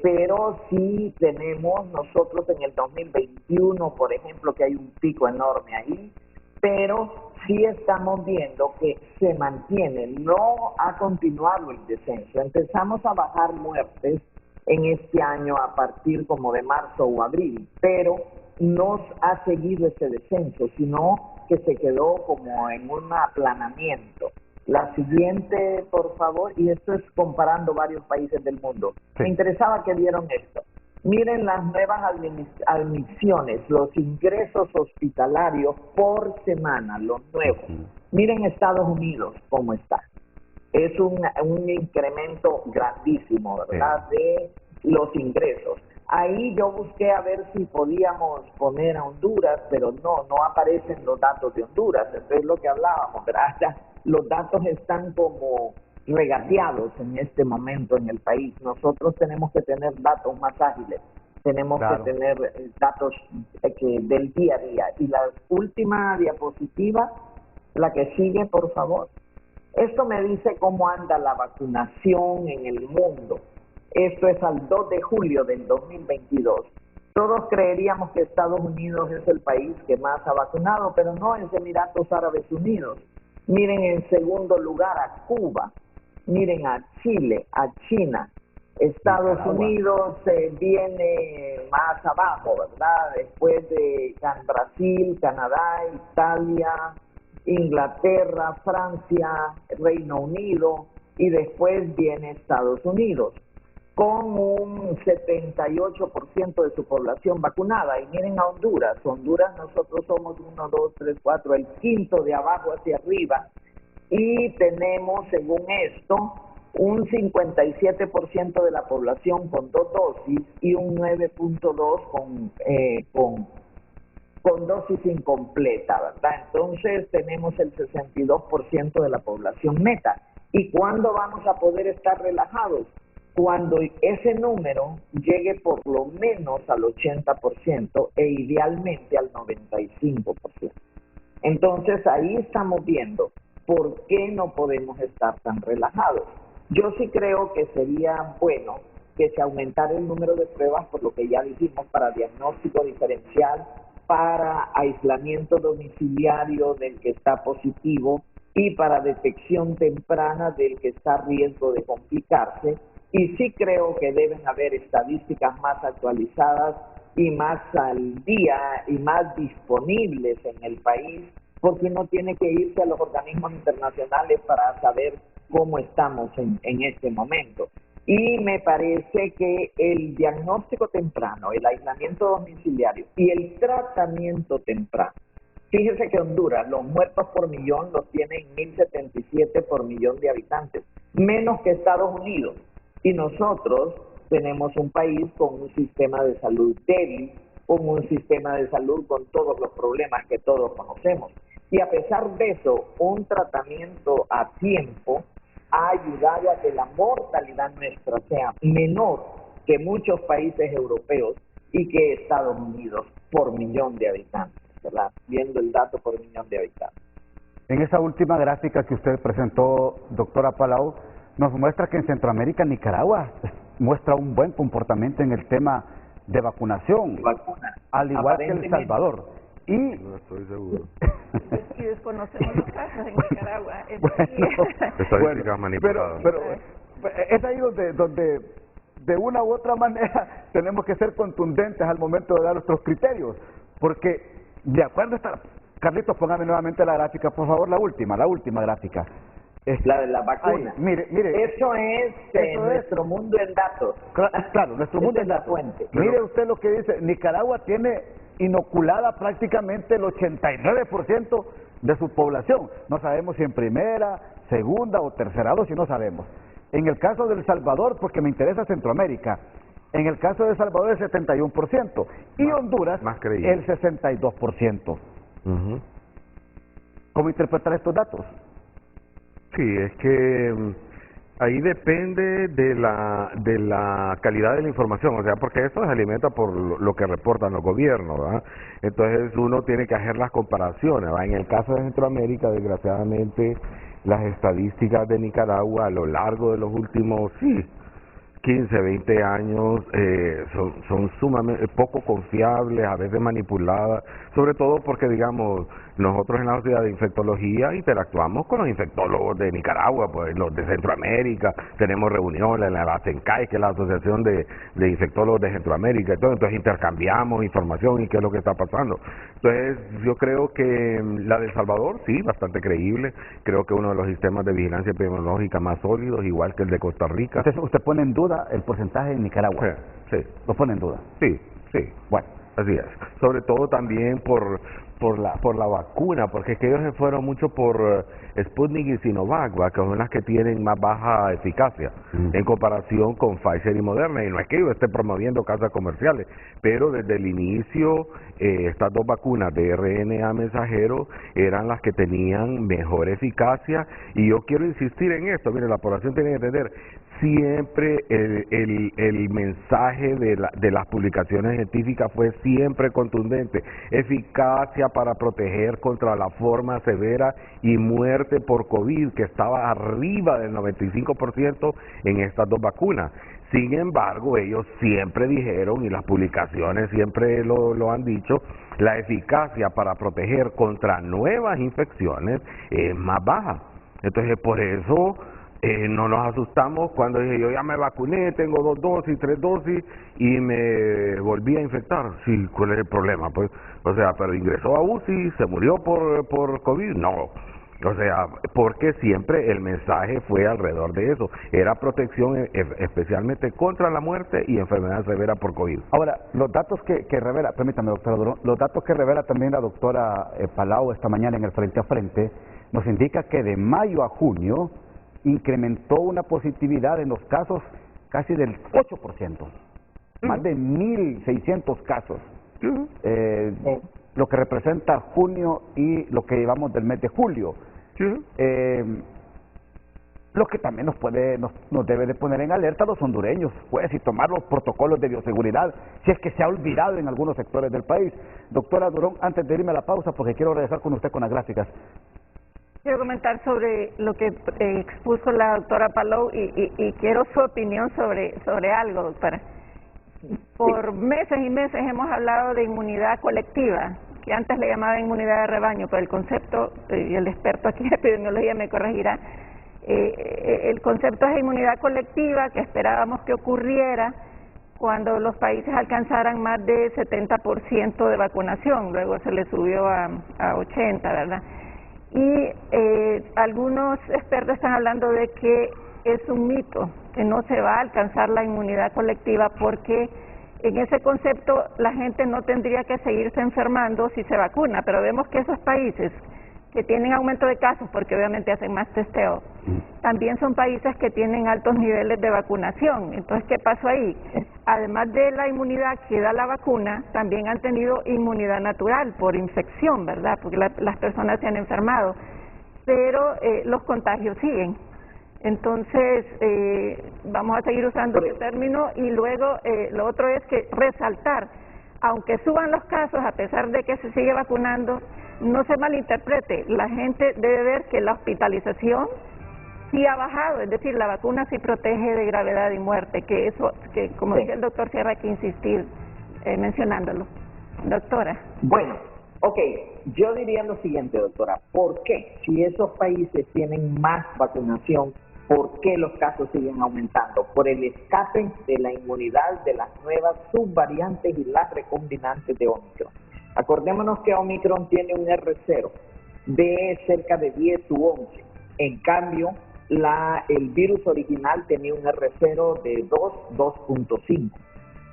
pero sí tenemos nosotros en el 2021, por ejemplo, que hay un pico enorme ahí, pero sí estamos viendo que se mantiene, no ha continuado el descenso. Empezamos a bajar muertes en este año a partir como de marzo o abril, pero no ha seguido ese descenso, sino que se quedó como en un aplanamiento. La siguiente, por favor, y esto es comparando varios países del mundo. Sí. Me interesaba que vieron esto. Miren las nuevas admisiones, los ingresos hospitalarios por semana, los nuevos. Miren Estados Unidos cómo está. Es un incremento grandísimo, ¿verdad?, de los ingresos. Ahí yo busqué a ver si podíamos poner a Honduras, pero no aparecen los datos de Honduras. Eso es lo que hablábamos, ¿verdad? Ya los datos están como regateados en este momento en el país. Nosotros tenemos que tener datos más ágiles, tenemos que tener datos del día a día. Y la última diapositiva, la que sigue, por favor. Esto me dice cómo anda la vacunación en el mundo. Esto es al 2 de julio del 2022. Todos creeríamos que Estados Unidos es el país que más ha vacunado, pero no, es Emiratos Árabes Unidos. Miren en segundo lugar a Cuba, miren a Chile, a China. Estados Unidos viene más abajo, ¿verdad? Después de Brasil, Canadá, Italia, Inglaterra, Francia, Reino Unido, y después viene Estados Unidos, con un 78% de su población vacunada. Y miren a Honduras. Honduras, nosotros somos 1, 2, 3, 4, el quinto de abajo hacia arriba, y tenemos, según esto, un 57% de la población con 2 dosis y un 9.2 con dosis incompleta, ¿verdad? Entonces tenemos el 62% de la población meta. ¿Y cuándo vamos a poder estar relajados? Cuando ese número llegue por lo menos al 80% e idealmente al 95%. Entonces ahí estamos viendo por qué no podemos estar tan relajados. Yo sí creo que sería bueno que se aumentara el número de pruebas, por lo que ya dijimos, para diagnóstico diferencial, para aislamiento domiciliario del que está positivo y para detección temprana del que está a riesgo de complicarse. Y sí creo que deben haber estadísticas más actualizadas y más al día y más disponibles en el país, porque uno tiene que irse a los organismos internacionales para saber cómo estamos en este momento. Y me parece que el diagnóstico temprano, el aislamiento domiciliario y el tratamiento temprano. Fíjese que Honduras, los muertos por millón los tiene en 1.077 por millón de habitantes, menos que Estados Unidos. Y nosotros tenemos un país con un sistema de salud débil, con un sistema de salud con todos los problemas que todos conocemos. Y a pesar de eso, un tratamiento a tiempo ha ayudado a que la mortalidad nuestra sea menor que muchos países europeos y que Estados Unidos por millón de habitantes, ¿verdad? Viendo el dato por millón de habitantes. En esa última gráfica que usted presentó, doctora Palau, nos muestra que en Centroamérica, Nicaragua muestra un buen comportamiento en el tema de vacunación, al igual que El Salvador. Y no estoy seguro. Y desconocemos los casos en Nicaragua. Estadísticas manipuladas. Pero es ahí donde de una u otra manera tenemos que ser contundentes al momento de dar nuestros criterios, porque de acuerdo a esta... Carlitos, póngame nuevamente la gráfica, por favor, la última gráfica. la de la vacuna. Mire, eso es nuestro mundo en datos. Claro, nuestro mundo es la fuente. Mire usted lo que dice, Nicaragua tiene inoculada prácticamente el 89% de su población. No sabemos si en primera, segunda o tercera dosis, no sabemos. En el caso de El Salvador, porque me interesa Centroamérica, en el caso de El Salvador el 71% y Honduras el 62%. ¿Cómo interpretar estos datos? Sí, es que ahí depende de la calidad de la información, o sea, porque eso se alimenta por lo que reportan los gobiernos, ¿verdad? Entonces uno tiene que hacer las comparaciones, ¿verdad? En el caso de Centroamérica, desgraciadamente, las estadísticas de Nicaragua a lo largo de los últimos 15, 20 años son sumamente poco confiables, a veces manipuladas, sobre todo porque, digamos, nosotros en la Sociedad de Infectología interactuamos con los infectólogos de Nicaragua, pues los de Centroamérica, tenemos reuniones en la ASENCAI, que es la Asociación de Infectólogos de Centroamérica, entonces intercambiamos información y qué es lo que está pasando. Entonces yo creo que la de El Salvador, sí, bastante creíble, creo que uno de los sistemas de vigilancia epidemiológica más sólidos, igual que el de Costa Rica. ¿Usted pone en duda el porcentaje en Nicaragua? Sí. ¿Lo pone en duda? Sí. Bueno. Así es. Sobre todo también por la vacuna, porque es que ellos se fueron mucho por Sputnik y Sinovac, ¿va? Que son las que tienen más baja eficacia en comparación con Pfizer y Moderna. Y no es que yo esté promoviendo casas comerciales, pero desde el inicio estas dos vacunas de RNA mensajero eran las que tenían mejor eficacia. Y yo quiero insistir en esto, mire, la población tiene que entender, siempre el mensaje de las publicaciones científicas fue siempre contundente. Eficacia para proteger contra la forma severa y muerte por COVID, que estaba arriba del 95% en estas dos vacunas. Sin embargo, ellos siempre dijeron, y las publicaciones siempre lo han dicho, la eficacia para proteger contra nuevas infecciones es más baja. Entonces, por eso no nos asustamos cuando dije, yo ya me vacuné, tengo 2 dosis, 3 dosis y me volví a infectar. Sí, ¿cuál es el problema? Pues, o sea, pero ingresó a UCI, se murió por COVID, no. O sea, porque siempre el mensaje fue alrededor de eso. Era protección especialmente contra la muerte y enfermedad severa por COVID. Ahora, los datos que revela, permítame, doctora Durón, los datos que revela también la doctora Palau esta mañana en el Frente a Frente, nos indica que de mayo a junio incrementó una positividad en los casos casi del 8%, más de 1.600 casos, lo que representa junio y lo que llevamos del mes de julio. Lo que también nos debe de poner en alerta a los hondureños, pues, y tomar los protocolos de bioseguridad, si es que se ha olvidado en algunos sectores del país. Doctora Durón, antes de irme a la pausa, porque quiero regresar con usted con las gráficas. Quiero comentar sobre lo que expuso la doctora Palau y quiero su opinión sobre algo, doctora. Por meses y meses hemos hablado de inmunidad colectiva, que antes le llamaba inmunidad de rebaño, pero el concepto, y el experto aquí en epidemiología me corregirá, el concepto es inmunidad colectiva que esperábamos que ocurriera cuando los países alcanzaran más de 70% de vacunación, luego se le subió a 80%, ¿verdad? Y algunos expertos están hablando de que es un mito, que no se va a alcanzar la inmunidad colectiva porque en ese concepto la gente no tendría que seguirse enfermando si se vacuna, pero vemos que esos países que tienen aumento de casos, porque obviamente hacen más testeo, también son países que tienen altos niveles de vacunación. Entonces, ¿qué pasó ahí? Además de la inmunidad que da la vacuna, también han tenido inmunidad natural por infección, ¿verdad? Porque las personas se han enfermado, pero los contagios siguen. Entonces, vamos a seguir usando ese término y luego lo otro es que resaltar, aunque suban los casos, a pesar de que se sigue vacunando, no se malinterprete, la gente debe ver que la hospitalización sí ha bajado, es decir, la vacuna sí protege de gravedad y muerte, que eso, que como dice el doctor Sierra, hay que insistir mencionándolo. Doctora. Bueno, ok, yo diría lo siguiente, doctora, ¿por qué? Si esos países tienen más vacunación, ¿por qué los casos siguen aumentando? Por el escape de la inmunidad de las nuevas subvariantes y las recombinantes de Omicron. Acordémonos que Omicron tiene un R0 de cerca de 10 u 11. En cambio, el virus original tenía un R0 de 2.5.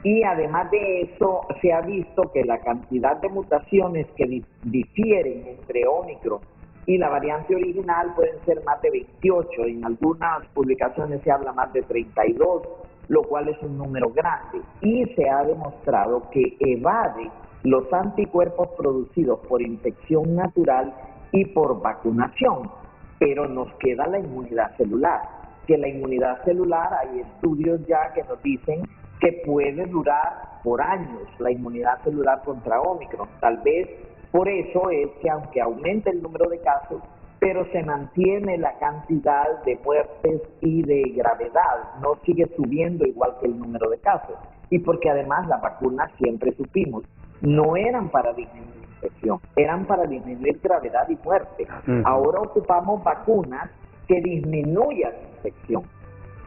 Y además de eso, se ha visto que la cantidad de mutaciones que difieren entre Omicron y la variante original pueden ser más de 28. En algunas publicaciones se habla más de 32, lo cual es un número grande. Y se ha demostrado que evade los anticuerpos producidos por infección natural y por vacunación. Pero nos queda la inmunidad celular, que la inmunidad celular, hay estudios ya que nos dicen que puede durar por años la inmunidad celular contra Omicron. Tal vez por eso es que aunque aumente el número de casos, pero se mantiene la cantidad de muertes y de gravedad, no sigue subiendo igual que el número de casos. Y porque además las vacunas, siempre supimos, no eran para disminuir infección, eran para disminuir gravedad y muerte. Ahora ocupamos vacunas que disminuyan infección.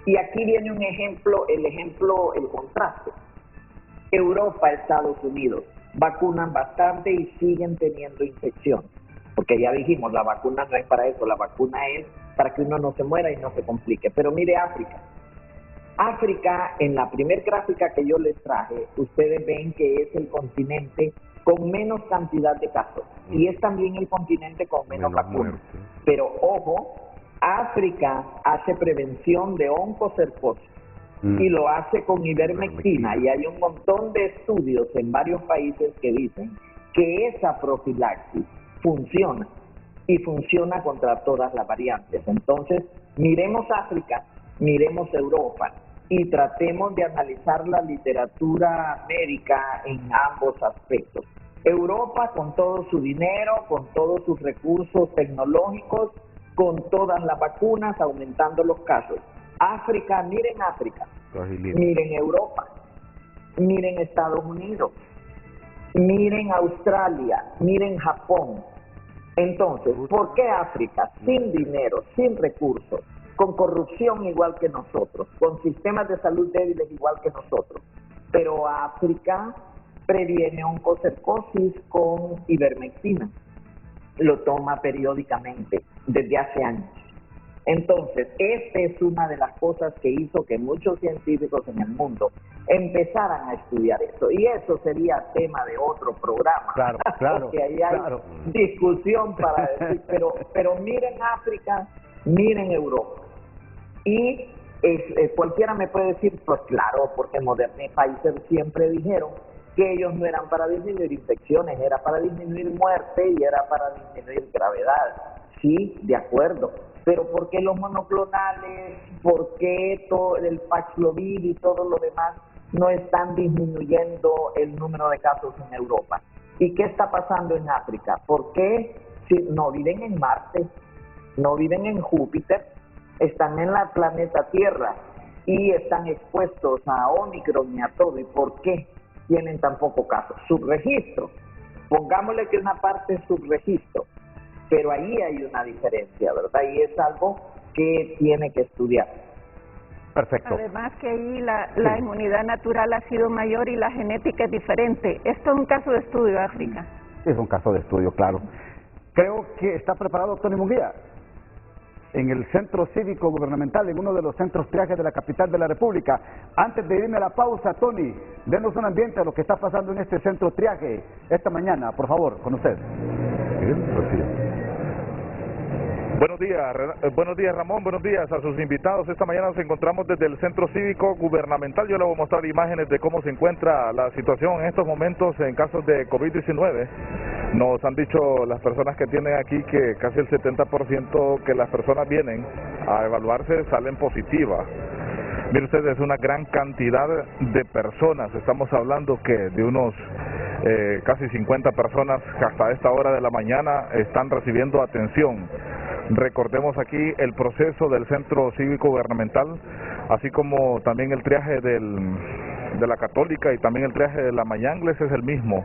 Y aquí viene un ejemplo, el contraste. Europa, Estados Unidos, vacunan bastante y siguen teniendo infección. Porque ya dijimos, la vacuna no es para eso, la vacuna es para que uno no se muera y no se complique. Pero mire África. África, en la primer gráfica que yo les traje, ustedes ven que es el continente con menos cantidad de casos. Y es también el continente con menos vacunas. Pero ojo, África hace prevención de oncocercosis y lo hace con ivermectina, y hay un montón de estudios en varios países que dicen que esa profilaxis funciona y funciona contra todas las variantes. Entonces, miremos África, miremos Europa y tratemos de analizar la literatura médica en ambos aspectos. Europa, con todo su dinero, con todos sus recursos tecnológicos, con todas las vacunas, aumentando los casos. África, miren Europa, miren Estados Unidos, miren Australia, miren Japón. Entonces, ¿por qué África, sin dinero, sin recursos, con corrupción igual que nosotros, con sistemas de salud débiles igual que nosotros, pero África previene oncocercosis con ivermectina? Lo toma periódicamente desde hace años. Entonces, esta es una de las cosas que hizo que muchos científicos en el mundo empezaran a estudiar eso. Y eso sería tema de otro programa. Claro, porque ahí hay discusión para decir, pero miren África, miren Europa. Y cualquiera me puede decir, pues claro, porque Moderna y Pfizer siempre dijeron que ellos no eran para disminuir infecciones, era para disminuir muerte y era para disminuir gravedad. Sí, de acuerdo. Pero ¿por qué los monoclonales, por qué todo el Paxlovid y todo lo demás no están disminuyendo el número de casos en Europa? ¿Y qué está pasando en África? ¿Por qué si no viven en Marte, no viven en Júpiter, están en la planeta Tierra y están expuestos a Omicron y a todo? ¿Y por qué tienen tan poco caso? Subregistro. Pongámosle que una parte es subregistro, pero ahí hay una diferencia, ¿verdad? Y es algo que tiene que estudiar. Perfecto. Además que ahí la inmunidad natural ha sido mayor y la genética es diferente. Esto es un caso de estudio, África. Es un caso de estudio, claro. Creo que está preparado Tony Munguía en el Centro Cívico Gubernamental, en uno de los centros triajes de la capital de la República. Antes de irme a la pausa, Tony, denos un ambiente a lo que está pasando en este centro triaje esta mañana, por favor, con usted. Buenos días Ramón, buenos días a sus invitados. Esta mañana nos encontramos desde el Centro Cívico Gubernamental. Yo le voy a mostrar imágenes de cómo se encuentra la situación en estos momentos en casos de COVID-19. Nos han dicho las personas que tienen aquí que casi el 70% que las personas vienen a evaluarse salen positivas. Miren ustedes, es una gran cantidad de personas. Estamos hablando que de unos casi 50 personas que hasta esta hora de la mañana están recibiendo atención. Recordemos aquí el proceso del Centro Cívico Gubernamental, así como también el triaje de la Católica y también el triaje de la Mayangles es el mismo.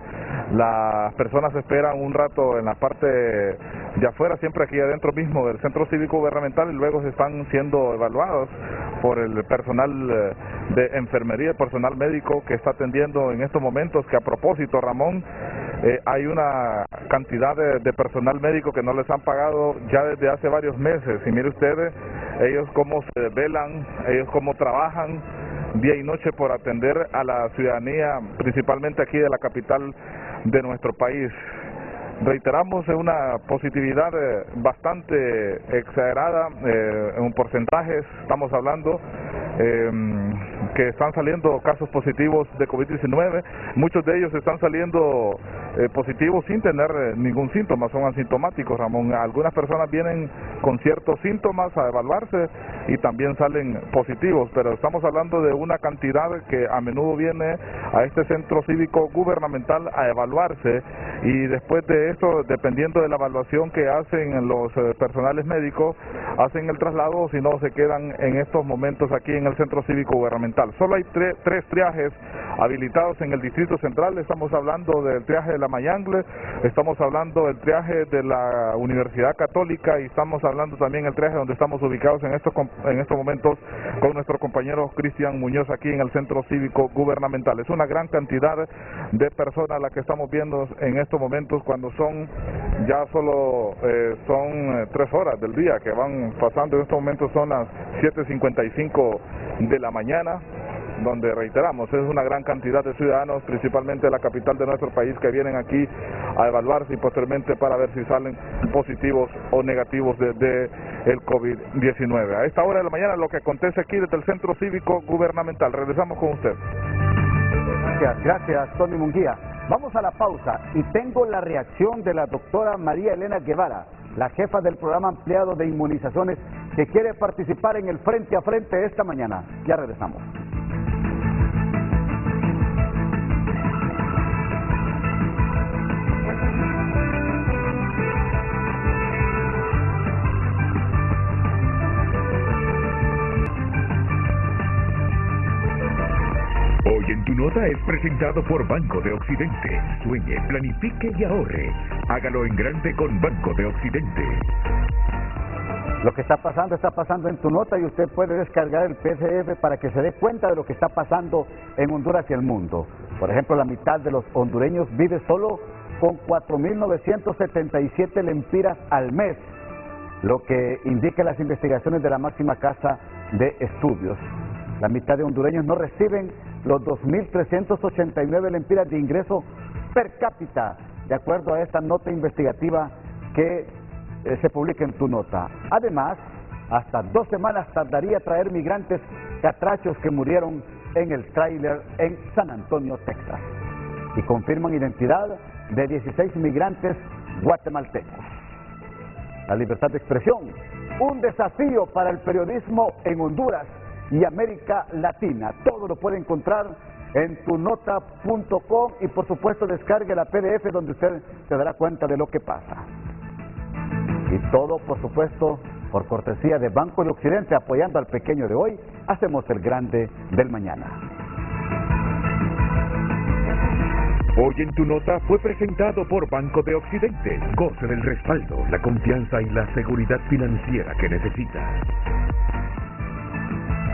Las personas esperan un rato en la parte de afuera, siempre aquí adentro mismo del Centro Cívico Gubernamental, y luego se están siendo evaluados por el personal de enfermería, el personal médico que está atendiendo en estos momentos, que a propósito, Ramón, hay una cantidad de personal médico que no les han pagado ya desde hace varios meses. Y mire ustedes, ellos cómo se desvelan, ellos cómo trabajan día y noche por atender a la ciudadanía, principalmente aquí de la capital de nuestro país. Reiteramos una positividad bastante exagerada en porcentajes. Estamos hablando que están saliendo casos positivos de COVID-19. Muchos de ellos están saliendo positivos sin tener ningún síntoma, son asintomáticos, Ramón. Algunas personas vienen con ciertos síntomas a evaluarse y también salen positivos, pero estamos hablando de una cantidad que a menudo viene a este centro cívico gubernamental a evaluarse, y después de esto, dependiendo de la evaluación que hacen los personales médicos, hacen el traslado, o si no, se quedan en estos momentos aquí en el centro cívico gubernamental. Solo hay tres triajes habilitados en el Distrito Central. Estamos hablando del triaje de la Mayangle, estamos hablando del triaje de la Universidad Católica, y estamos hablando también del triaje donde estamos ubicados en estos momentos con nuestro compañero Cristian Muñoz aquí en el centro cívico gubernamental. Es una gran cantidad de personas la que estamos viendo en estos momentos, cuando son ya solo son 3 horas del día que van pasando. En estos momentos son las 7:55 de la mañana, donde reiteramos, es una gran cantidad de ciudadanos, principalmente de la capital de nuestro país, que vienen aquí a evaluarse y posteriormente para ver si salen positivos o negativos de el COVID-19. A esta hora de la mañana lo que acontece aquí desde el Centro Cívico Gubernamental. Regresamos con usted. Gracias, Tony Munguía. Vamos a la pausa y tengo la reacción de la doctora María Elena Guevara, la jefa del programa ampliado de inmunizaciones, que quiere participar en el Frente a Frente esta mañana. Ya regresamos. Hoy en Tu Nota es presentado por Banco de Occidente. Sueñe, planifique y ahorre. Hágalo en grande con Banco de Occidente. Lo que está pasando en Tu Nota, y usted puede descargar el PDF para que se dé cuenta de lo que está pasando en Honduras y el mundo. Por ejemplo, la mitad de los hondureños vive solo con 4.977 lempiras al mes, lo que indica las investigaciones de la máxima casa de estudios. La mitad de hondureños no reciben los 2.389 lempiras de ingreso per cápita, de acuerdo a esta nota investigativa que se publica en Tu Nota. Además, hasta 2 semanas tardaría traer migrantes catrachos que murieron en el tráiler en San Antonio, Texas. Y confirman identidad de 16 migrantes guatemaltecos. La libertad de expresión, un desafío para el periodismo en Honduras y América Latina. Todo lo puede encontrar en tunota.com, y por supuesto descargue la PDF donde usted se dará cuenta de lo que pasa. Y todo, por supuesto, por cortesía de Banco de Occidente, apoyando al pequeño de hoy, hacemos el grande del mañana. Hoy en Tu Nota fue presentado por Banco de Occidente. Goce del respaldo, la confianza y la seguridad financiera que necesita.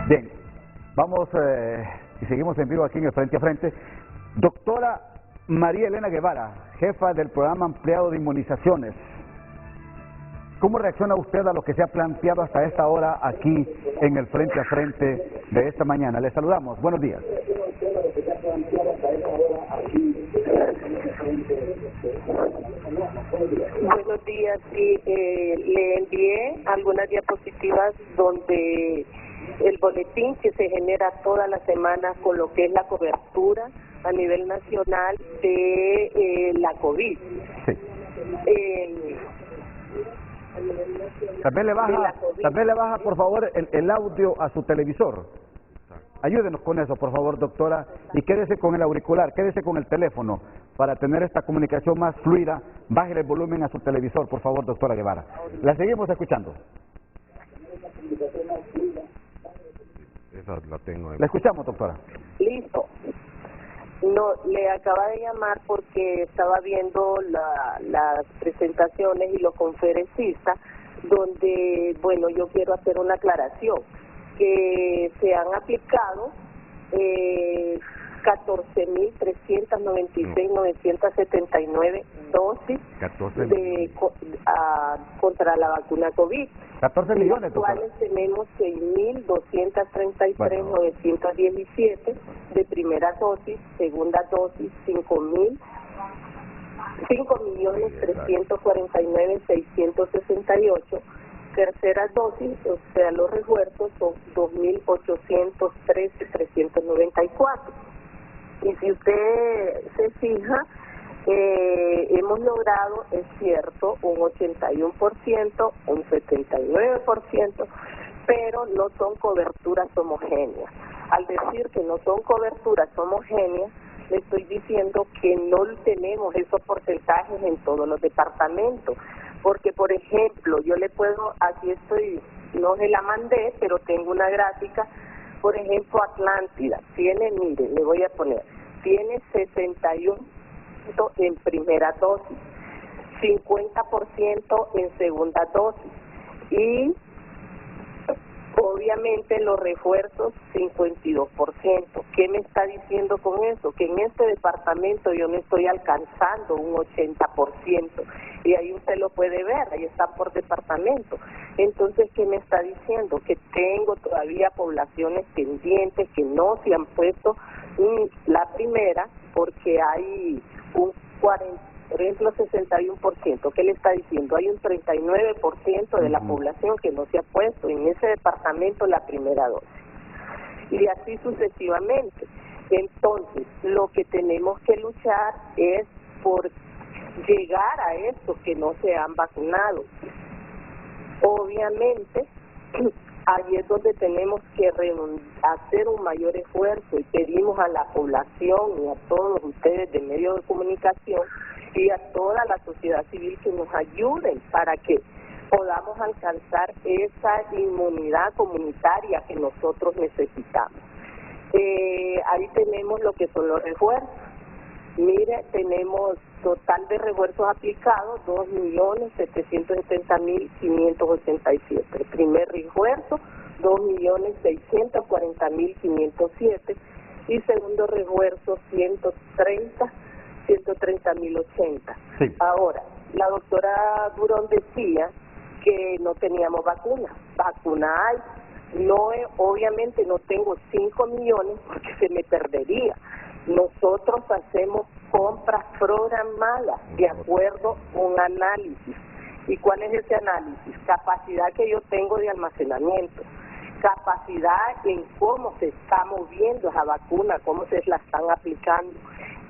Bien, vamos y seguimos en vivo aquí en el Frente a Frente. Doctora María Elena Guevara, jefa del programa ampliado de inmunizaciones. ¿Cómo reacciona usted a lo que se ha planteado hasta esta hora aquí en el Frente a Frente de esta mañana? Le saludamos. Buenos días. Buenos días. Sí, le envié algunas diapositivas donde el boletín que se genera toda la semana con lo que es la cobertura a nivel nacional de la COVID. Sí. Tal vez le baja, por favor, el audio a su televisor. Ayúdenos con eso, por favor, doctora, y quédese con el auricular, quédese con el teléfono para tener esta comunicación más fluida. Bájele el volumen a su televisor, por favor, doctora Guevara. La seguimos escuchando. Esa la tengo ahí. La escuchamos, doctora. Listo. No, le acaba de llamar porque estaba viendo las presentaciones y los conferencistas, donde, bueno, yo quiero hacer una aclaración, que se han aplicado 14.396.979 dosis contra la vacuna COVID. 14 millones, los cuales tenemos 6.233.917 de primera dosis, segunda dosis 5.349.668, tercera dosis, o sea, los refuerzos son 2.813.394. Y si usted se fija, hemos logrado, es cierto, un 81%, un 79%, pero no son coberturas homogéneas. Al decir que no son coberturas homogéneas, le estoy diciendo que no tenemos esos porcentajes en todos los departamentos. Porque, por ejemplo, yo le puedo, aquí estoy, no se la mandé, pero tengo una gráfica. Por ejemplo, Atlántida tiene, mire, le voy a poner, tiene 61% en primera dosis, 50% en segunda dosis y obviamente los refuerzos 52%. ¿Qué me está diciendo con eso? Que en este departamento yo no estoy alcanzando un 80%. Y ahí usted lo puede ver, ahí está por departamento. Entonces, ¿qué me está diciendo? Que tengo todavía poblaciones pendientes que no se han puesto la primera, porque hay un 40, por ejemplo, 61%. ¿Qué le está diciendo? Hay un 39% de la población que no se ha puesto en ese departamento la primera dosis. Y así sucesivamente. Entonces, lo que tenemos que luchar es por llegar a estos que no se han vacunado. Obviamente, ahí es donde tenemos que hacer un mayor esfuerzo y pedimos a la población y a todos ustedes de medios de comunicación y a toda la sociedad civil que nos ayuden para que podamos alcanzar esa inmunidad comunitaria que nosotros necesitamos. Ahí tenemos lo que son los refuerzos. Mire, tenemos total de refuerzos aplicados 2.770.587. El primer refuerzo 2.640.507 y segundo refuerzo 130.080. Sí. Ahora, la doctora Durón decía que no teníamos vacuna. Vacuna hay. No, obviamente no tengo 5 millones porque se me perdería. Nosotros hacemos compras programadas de acuerdo a un análisis. ¿Y cuál es ese análisis? Capacidad que yo tengo de almacenamiento, capacidad en cómo se está moviendo esa vacuna, cómo se la están aplicando,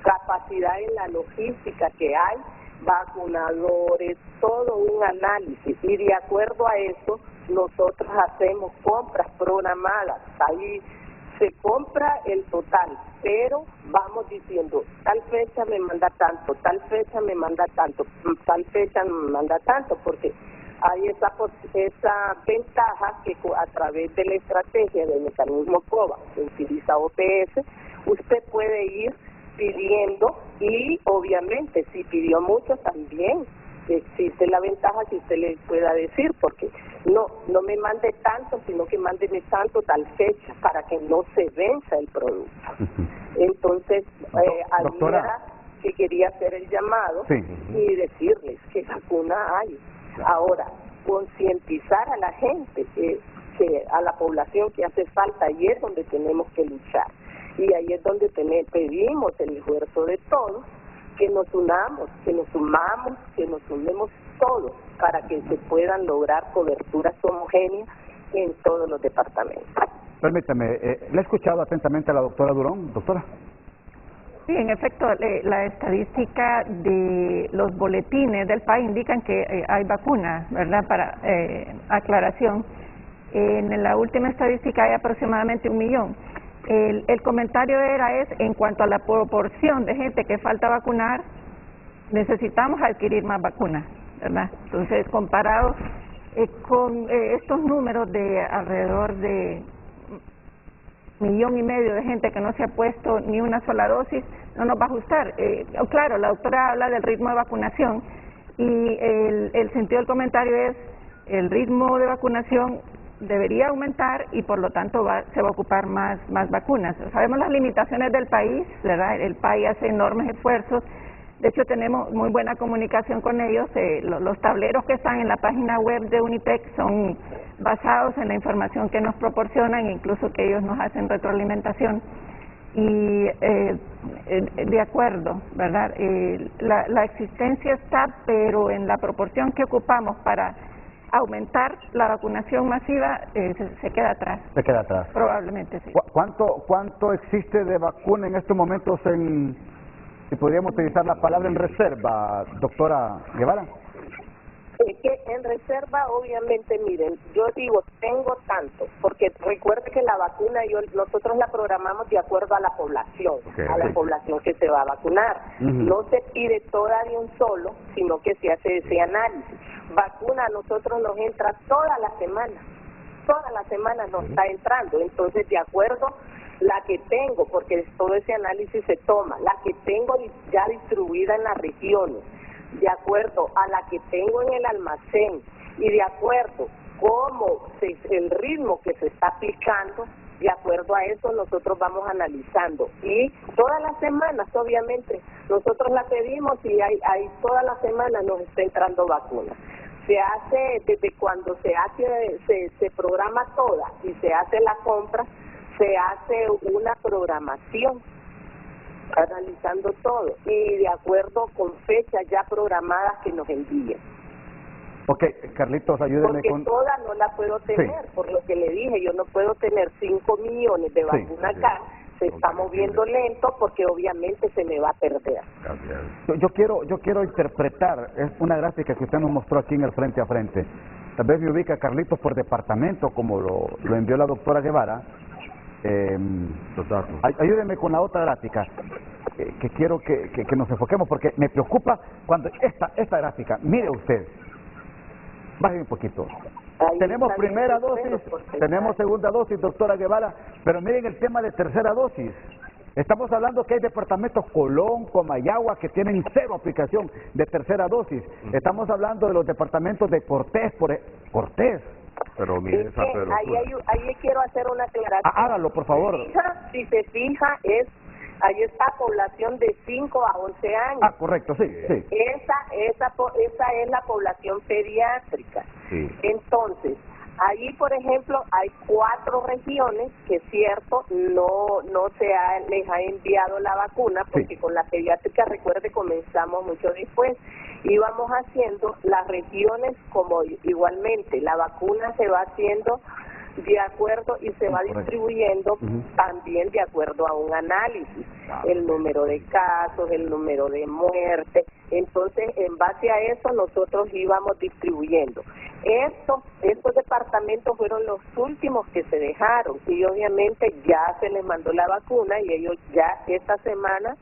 capacidad en la logística que hay, vacunadores, todo un análisis. Y de acuerdo a eso, nosotros hacemos compras programadas. Ahí se compra el total, pero vamos diciendo, tal fecha me manda tanto, tal fecha me manda tanto, tal fecha me manda tanto, porque hay esa ventaja que a través de la estrategia del mecanismo COVA, que utiliza OPS, usted puede ir pidiendo y obviamente si pidió mucho también existe la ventaja que usted le pueda decir, porque no me mande tanto, sino que mándeme tanto tal fecha para que no se venza el producto. Entonces, doctora, era que quería hacer el llamado y decirles que vacuna hay. Ahora, concientizar a la gente, que a la población que hace falta, y es donde tenemos que luchar. Y ahí es donde pedimos el esfuerzo de todos, que nos unamos, que nos sumamos, que nos unemos todos para que se puedan lograr coberturas homogéneas en todos los departamentos. Permítame, le he escuchado atentamente a la doctora Durón. Doctora. Sí, en efecto, la estadística de los boletines del país indican que hay vacunas, ¿verdad? Para aclaración, en la última estadística hay aproximadamente 1 millón. El comentario es en cuanto a la proporción de gente que falta vacunar, necesitamos adquirir más vacunas, ¿verdad? Entonces, comparado con estos números de alrededor de 1,5 millones de gente que no se ha puesto ni una sola dosis, no nos va a ajustar. Claro, la doctora habla del ritmo de vacunación y el sentido del comentario es el ritmo de vacunación debería aumentar y por lo tanto se va a ocupar más vacunas. Sabemos las limitaciones del país, ¿verdad? El país hace enormes esfuerzos. De hecho, tenemos muy buena comunicación con ellos. Los tableros que están en la página web de Unitec son basados en la información que nos proporcionan, incluso que ellos nos hacen retroalimentación. Y de acuerdo, ¿verdad? La existencia está, pero en la proporción que ocupamos para aumentar la vacunación masiva, se queda atrás. Se queda atrás. Probablemente, sí. ¿Cuánto existe de vacuna en estos momentos si podríamos utilizar la palabra en reserva, doctora Guevara? Que en reserva, obviamente, miren, yo digo, tengo tanto, porque recuerde que la vacuna nosotros la programamos de acuerdo a la población, población que se va a vacunar. No se pide toda de un solo, sino que se hace ese análisis. Vacuna a nosotros nos entra toda la semana nos está entrando, entonces de acuerdo la que tengo, porque todo ese análisis se toma, la que tengo ya distribuida en las regiones, de acuerdo a la que tengo en el almacén y de acuerdo cómo el ritmo que se está aplicando, de acuerdo a eso nosotros vamos analizando. Y todas las semanas, obviamente, nosotros la pedimos y hay todas las semanas nos está entrando vacunas. Se hace, desde cuando se programa toda y se hace la compra, se hace una programación analizando todo y de acuerdo con fechas ya programadas que nos envíen. Ok, Carlitos, ayúdeme porque toda no la puedo tener, por lo que le dije, yo no puedo tener 5 millones de vacunas acá, se está moviendo lento porque obviamente se me va a perder. Yo quiero interpretar, es una gráfica que usted nos mostró aquí en el frente a frente. Tal vez me ubica Carlitos por departamento, como lo envió la doctora Guevara. Ayúdeme con la otra gráfica, que quiero que nos enfoquemos, porque me preocupa cuando esta gráfica, mire usted, baje un poquito. Ahí tenemos primera dosis, tenemos segunda dosis, doctora Guevara, pero miren el tema de tercera dosis. Estamos hablando que hay departamentos Colón, Comayagua, que tienen 0 aplicación de tercera dosis. Estamos hablando de los departamentos de Cortés, Cortés. Pero mire esa ahí quiero hacer una aclaración. Hágalo, por favor. Si se fija, ahí está población de 5 a 11 años. Correcto, sí. Esa es la población pediátrica. Sí. Entonces, ahí, por ejemplo, hay 4 regiones que, cierto, no les ha enviado la vacuna, porque con la pediátrica, recuerde, comenzamos mucho después. Íbamos haciendo las regiones como igualmente, la vacuna se va haciendo de acuerdo y se va distribuyendo también de acuerdo a un análisis, el número de casos, el número de muertes. Entonces, en base a eso nosotros íbamos distribuyendo. Estos departamentos fueron los últimos que se dejaron y obviamente ya se les mandó la vacuna y ellos ya esta semana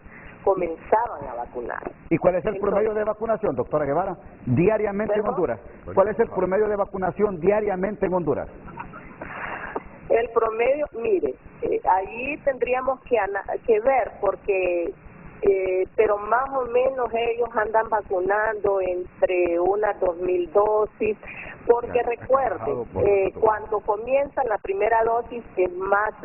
comenzaban a vacunar. ¿Y cuál es el promedio de vacunación, doctora Guevara, diariamente en Honduras? ¿Cuál es el promedio de vacunación diariamente en Honduras? El promedio, mire, ahí tendríamos que ver porque, pero más o menos ellos andan vacunando entre unas 2.000 dosis, porque recuerden, cuando comienzan la primera dosis es más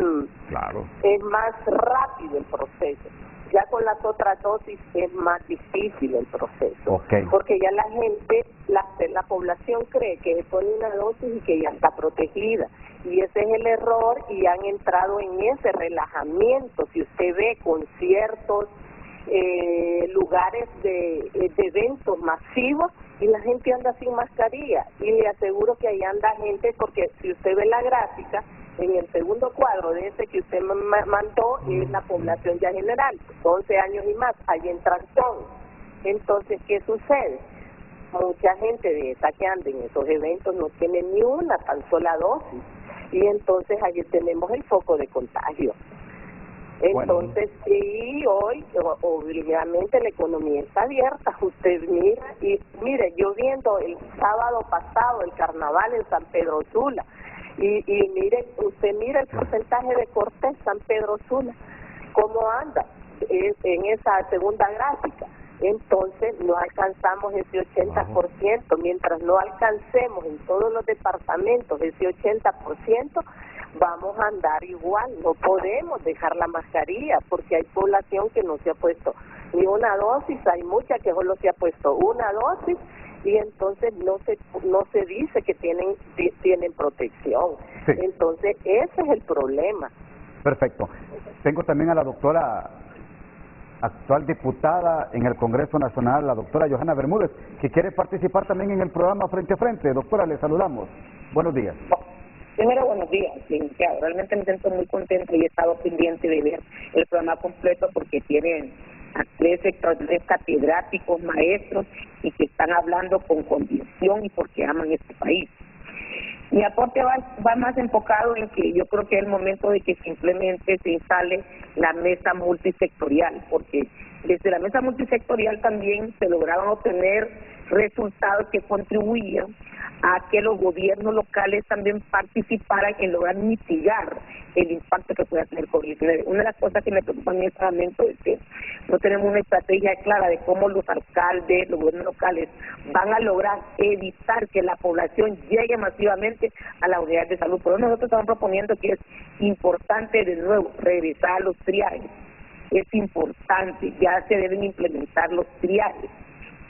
rápido el proceso. Ya con las otras dosis es más difícil el proceso, porque ya la gente, la población cree que se pone una dosis y que ya está protegida, y ese es el error y han entrado en ese relajamiento. Si usted ve conciertos, lugares de eventos masivos y la gente anda sin mascarilla, y le aseguro que ahí anda gente, porque si usted ve la gráfica, en el segundo cuadro de ese que usted mandó es la población ya general, 11 años y más, ahí entran todos. Entonces, ¿qué sucede? Mucha gente de esa que anda en esos eventos no tiene ni una tan sola dosis, y entonces ahí tenemos el foco de contagio. Entonces, sí, hoy, obviamente, la economía está abierta. Usted mira, y mire, yo viendo el sábado pasado el carnaval en San Pedro Sula, y mire, usted mira el porcentaje de Cortés, San Pedro Sula, cómo anda en esa segunda gráfica. entonces no alcanzamos ese 80%. Mientras no alcancemos en todos los departamentos ese 80%, vamos a andar igual. No podemos dejar la mascarilla porque hay población que no se ha puesto ni una dosis, hay mucha que solo se ha puesto una dosis y entonces no se dice que tienen protección. Sí. Entonces ese es el problema. Perfecto. Tengo también a la doctora, actual diputada en el Congreso Nacional, la doctora Johanna Bermúdez, que quiere participar también en el programa Frente a Frente. Doctora, le saludamos. Buenos días. Primero, buenos días, licenciado. Realmente me siento muy contenta y he estado pendiente de ver el programa completo porque tienen a tres catedráticos, maestros y que están hablando con convicción y porque aman este país. Mi aporte va más enfocado en que yo creo que es el momento de que simplemente se instale la mesa multisectorial, porque desde la mesa multisectorial también se lograron obtener resultados que contribuían a que los gobiernos locales también participaran en lograr mitigar el impacto que pueda tener COVID-19. Una de las cosas que me preocupa en este momento es que no tenemos una estrategia clara de cómo los alcaldes, los gobiernos locales van a lograr evitar que la población llegue masivamente a las unidades de salud. Por eso nosotros estamos proponiendo que es importante de nuevo regresar a los triajes. Es importante, ya se deben implementar los triajes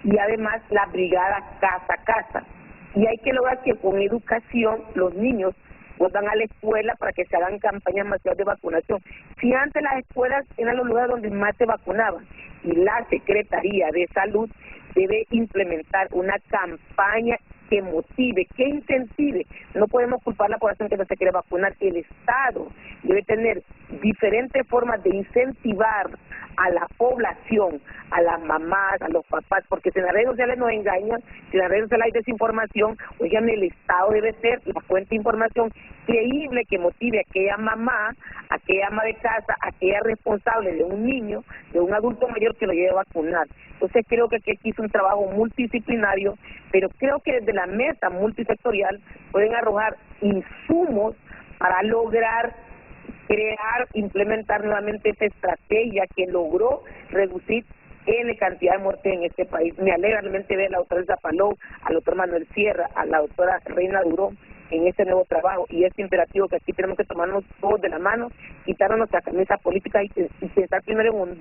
y además la brigada casa a casa. Y hay que lograr que con educación los niños van a la escuela para que se hagan campañas masivas de vacunación. Si antes las escuelas eran los lugares donde más se vacunaban y la Secretaría de Salud debe implementar una campaña que motive, que incentive. No podemos culpar a la población que no se quiere vacunar. El Estado debe tener diferentes formas de incentivar a la población, a las mamás, a los papás, porque si en las redes sociales nos engañan, si en las redes sociales hay desinformación, oigan, el Estado debe ser la fuente de información creíble que motive a aquella mamá, a aquella ama de casa, a aquella responsable de un niño, de un adulto mayor que lo lleve a vacunar. Entonces creo que aquí es un trabajo multidisciplinario, pero creo que desde la mesa multisectorial pueden arrojar insumos para lograr crear, implementar nuevamente esa estrategia que logró reducir N cantidad de muertes en este país. Me alegra realmente ver a la doctora Zapalón, al doctor Manuel Sierra, a la doctora Reina Durón en este nuevo trabajo, y es imperativo que aquí tenemos que tomarnos todos de la mano, quitarnos nuestra camisa política y pensar primero en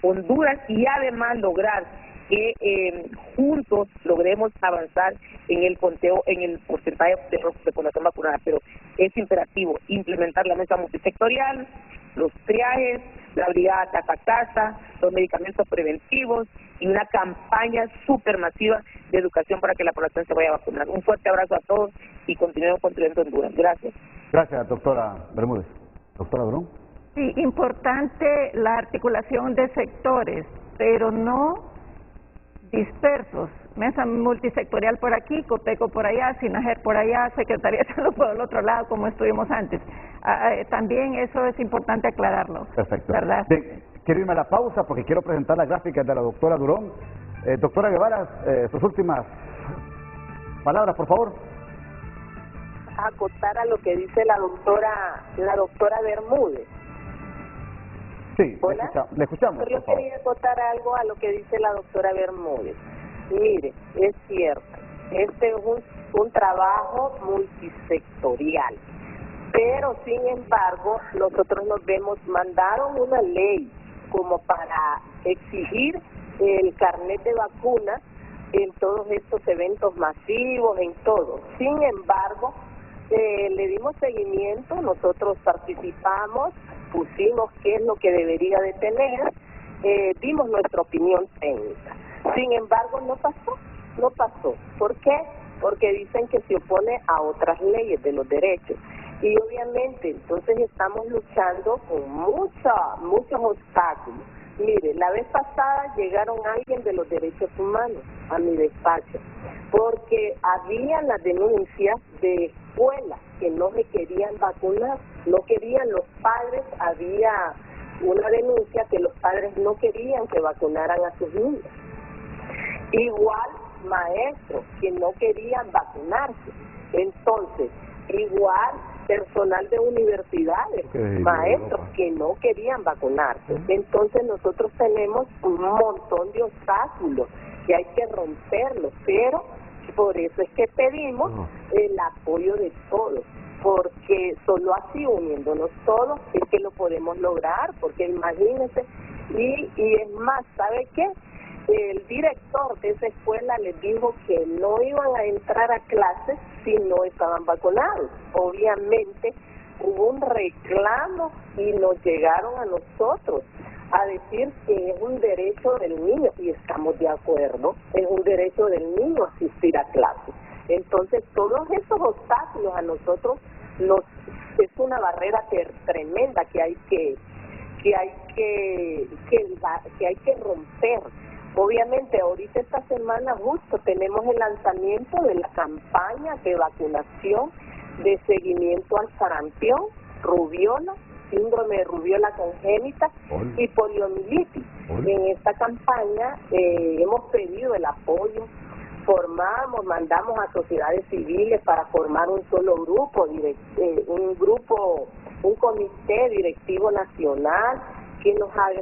Honduras y además lograr que juntos logremos avanzar en el conteo, en el porcentaje de población vacunada, pero es imperativo implementar la mesa multisectorial, los triajes, la brigada casa a casa, los medicamentos preventivos y una campaña supermasiva de educación para que la población se vaya a vacunar. Un fuerte abrazo a todos y continuemos construyendo Honduras. Gracias. Gracias, doctora Bermúdez. Doctora Durón. Sí, importante la articulación de sectores, pero no dispersos. Mesa multisectorial por aquí, Coteco por allá, SINAGER por allá, Secretaría de Salud por el otro lado, como estuvimos antes. También eso es importante aclararlo. Perfecto. ¿Verdad? Bien, quiero irme a la pausa porque quiero presentar las gráficas de la doctora Durón. Doctora Guevara, sus últimas palabras, por favor. Acotar a lo que dice la doctora Bermúdez. Sí, le escuchamos. Yo quería acotar algo a lo que dice la doctora Bermúdez. Mire, es cierto, este es un trabajo multisectorial, pero sin embargo nosotros mandaron una ley como para exigir el carnet de vacuna en todos estos eventos masivos, en todo. Sin embargo, le dimos seguimiento, nosotros participamos, pusimos qué es lo que debería de tener, dimos nuestra opinión técnica. Sin embargo, no pasó. ¿Por qué? Porque dicen que se opone a otras leyes de los derechos. Y obviamente, entonces estamos luchando con muchos obstáculos. Mire, la vez pasada llegaron alguien de los derechos humanos a mi despacho, porque había las denuncias de escuelas que no se querían vacunar, no querían los padres, había una denuncia que los padres no querían que vacunaran a sus niños. Igual maestros que no querían vacunarse. Entonces, igual personal de universidades, maestros que no querían vacunarse. Entonces nosotros tenemos un montón de obstáculos que hay que romperlos, pero por eso es que pedimos el apoyo de todos, porque solo así, uniéndonos todos, es que lo podemos lograr, porque imagínense, y es más, ¿sabe qué? El director de esa escuela les dijo que no iban a entrar a clases si no estaban vacunados. Obviamente hubo un reclamo y nos llegaron a nosotros a decir que es un derecho del niño, y estamos de acuerdo, es un derecho del niño asistir a clases. Entonces todos esos obstáculos a nosotros es una barrera tremenda que hay que romper. Obviamente ahorita esta semana justo tenemos el lanzamiento de la campaña de vacunación de seguimiento al sarampión, rubiola, síndrome de rubiola congénita y poliomielitis. En esta campaña hemos pedido el apoyo, mandamos a sociedades civiles para formar un solo grupo, un comité directivo nacional que nos haga,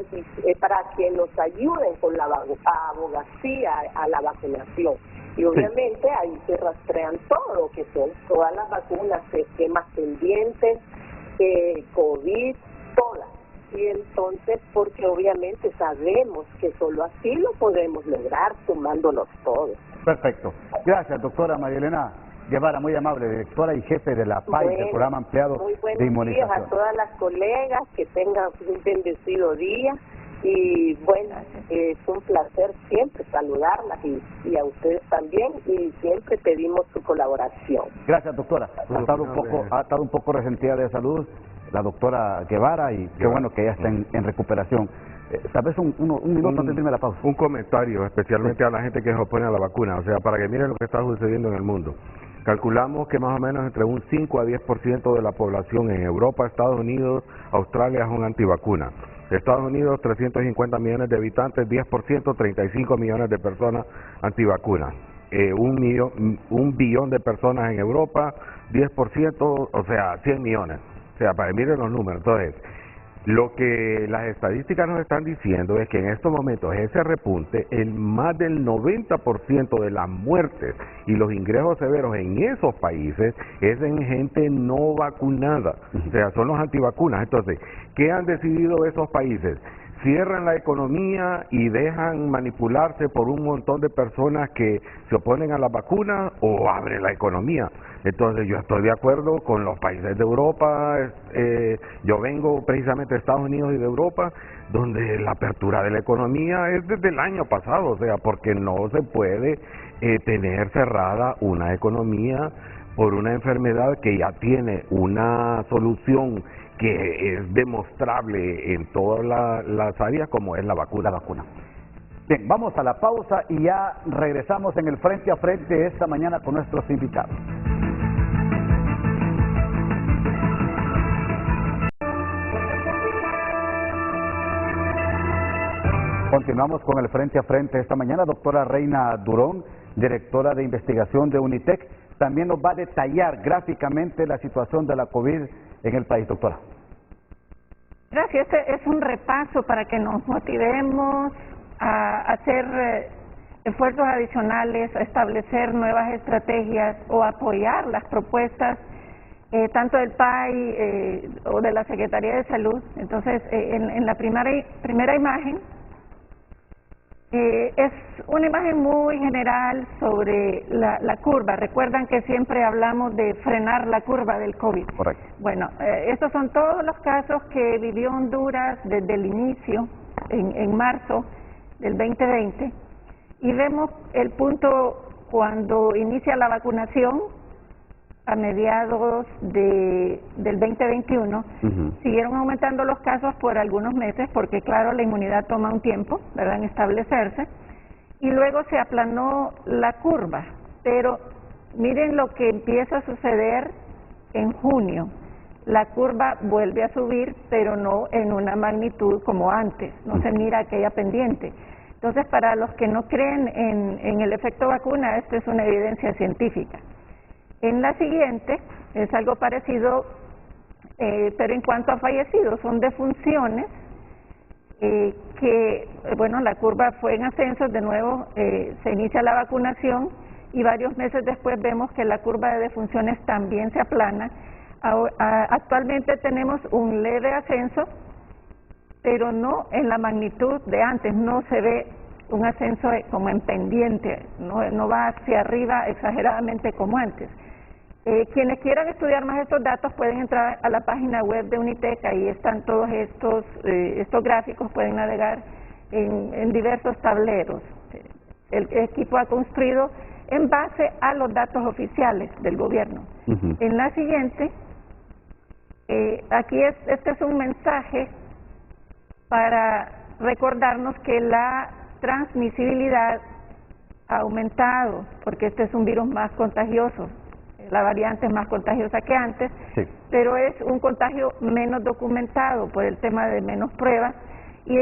para que nos ayuden con la abogacía a la vacunación. Y obviamente ahí se rastrean todo lo que son todas las vacunas, esquemas pendientes, COVID, todas. Y entonces, porque obviamente sabemos que solo así lo podemos lograr, sumándonos todos. Perfecto. Gracias, doctora María Elena Guevara, muy amable, directora y jefe de la PAI, del Programa Ampliado de Inmunización. Buenos días a todas las colegas, que tengan un bendecido día. Y bueno, es un placer siempre saludarlas y a ustedes también, y siempre pedimos su colaboración. Gracias, doctora. Ha estado un poco resentida de salud la doctora Guevara, y qué bueno que ella está en recuperación. Tal vez un minuto antes de irme a la pausa. Un comentario, especialmente a la gente que se opone a la vacuna, o sea, para que miren lo que está sucediendo en el mundo. Calculamos que más o menos entre un 5 a 10% de la población en Europa, Estados Unidos, Australia son antivacunas. Estados Unidos, 350 millones de habitantes, 10%, 35 millones de personas antivacunas. Un billón de personas en Europa, 10%, o sea, 100 millones. O sea, para que miren los números. Entonces, lo que las estadísticas nos están diciendo es que en estos momentos ese repunte, más del 90% de las muertes y los ingresos severos en esos países es en gente no vacunada, o sea, son los antivacunas. Entonces, ¿qué han decidido esos países? Cierran la economía y dejan manipularse por un montón de personas que se oponen a las vacunas, o abren la economía. Entonces yo estoy de acuerdo con los países de Europa, yo vengo precisamente de Estados Unidos y de Europa, donde la apertura de la economía es desde el año pasado, o sea, porque no se puede tener cerrada una economía por una enfermedad que ya tiene una solución que es demostrable en todas las áreas, como es la vacuna. Bien, vamos a la pausa y ya regresamos en el Frente a Frente esta mañana con nuestros invitados. Continuamos con el Frente a Frente esta mañana. Doctora Reina Durón, directora de investigación de UNITEC, también nos va a detallar gráficamente la situación de la COVID en el país, doctora. Gracias. Este es un repaso para que nos motivemos a hacer esfuerzos adicionales, a establecer nuevas estrategias o apoyar las propuestas tanto del PAI o de la Secretaría de Salud. Entonces, en la primera imagen, es una imagen muy general sobre la curva. Recuerdan que siempre hablamos de frenar la curva del COVID. Correcto. Bueno, estos son todos los casos que vivió Honduras desde el inicio, en marzo del 2020, y vemos el punto cuando inicia la vacunación a mediados del 2021. Siguieron aumentando los casos por algunos meses, porque claro, la inmunidad toma un tiempo, ¿verdad?, en establecerse, y luego se aplanó la curva. Pero miren lo que empieza a suceder en junio. La curva vuelve a subir, pero no en una magnitud como antes, no se mira aquella pendiente. Entonces, para los que no creen en el efecto vacuna, esta es una evidencia científica. En la siguiente es algo parecido, pero en cuanto a fallecidos, son defunciones bueno, la curva fue en ascenso, de nuevo se inicia la vacunación y varios meses después vemos que la curva de defunciones también se aplana. Actualmente tenemos un leve ascenso, pero no en la magnitud de antes, no se ve un ascenso como en pendiente, no va hacia arriba exageradamente como antes. Quienes quieran estudiar más estos datos pueden entrar a la página web de Unitec, ahí están todos estos gráficos, pueden navegar en diversos tableros. El equipo ha construido en base a los datos oficiales del gobierno. En la siguiente, aquí este es un mensaje para recordarnos que la transmisibilidad ha aumentado, porque este es un virus más contagioso. La variante es más contagiosa que antes, sí, pero es un contagio menos documentado por el tema de menos pruebas. Y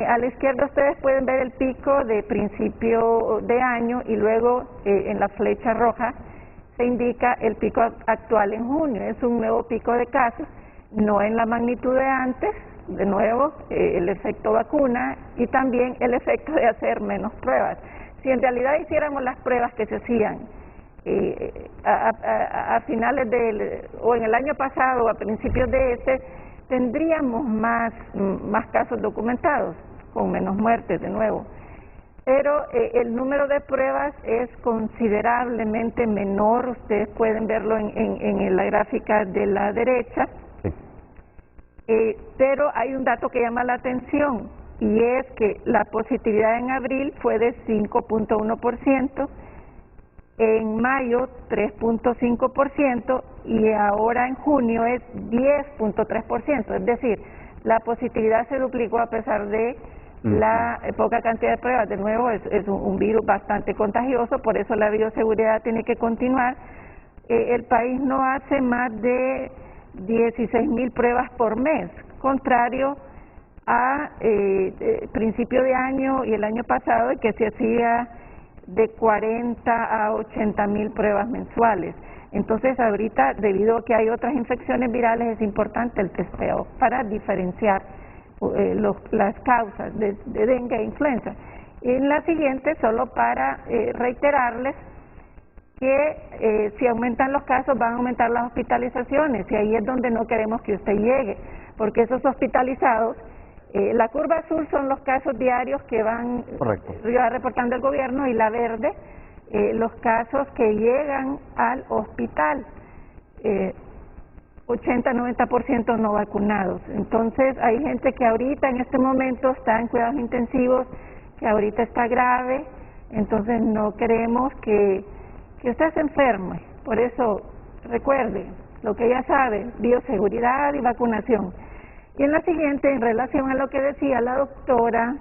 a la izquierda ustedes pueden ver el pico de principio de año y luego en la flecha roja se indica el pico actual en junio. Es un nuevo pico de casos, no en la magnitud de antes, de nuevo el efecto vacuna y también el efecto de hacer menos pruebas. Si en realidad hiciéramos las pruebas que se hacían a finales o en el año pasado o a principios de este, tendríamos más casos documentados, con menos muertes de nuevo. Pero el número de pruebas es considerablemente menor, ustedes pueden verlo en la gráfica de la derecha, pero hay un dato que llama la atención, y es que la positividad en abril fue de 5.1%, en mayo 3.5% y ahora en junio es 10.3%, es decir, la positividad se duplicó a pesar de la poca cantidad de pruebas. De nuevo es un virus bastante contagioso, por eso la bioseguridad tiene que continuar. El país no hace más de 16,000 pruebas por mes, contrario a principio de año y el año pasado, que se hacía de 40 a 80,000 pruebas mensuales. Entonces ahorita, debido a que hay otras infecciones virales, es importante el testeo para diferenciar las causas de dengue e influenza. En la siguiente, solo para reiterarles que si aumentan los casos van a aumentar las hospitalizaciones, y ahí es donde no queremos que usted llegue, porque esos hospitalizados, la curva azul son los casos diarios que va reportando el gobierno, y la verde los casos que llegan al hospital, 80-90% no vacunados. Entonces hay gente que ahorita en este momento está en cuidados intensivos, que ahorita está grave, entonces no queremos que usted se enferme. Por eso recuerde lo que ya sabe: bioseguridad y vacunación. Y en la siguiente, en relación a lo que decía la doctora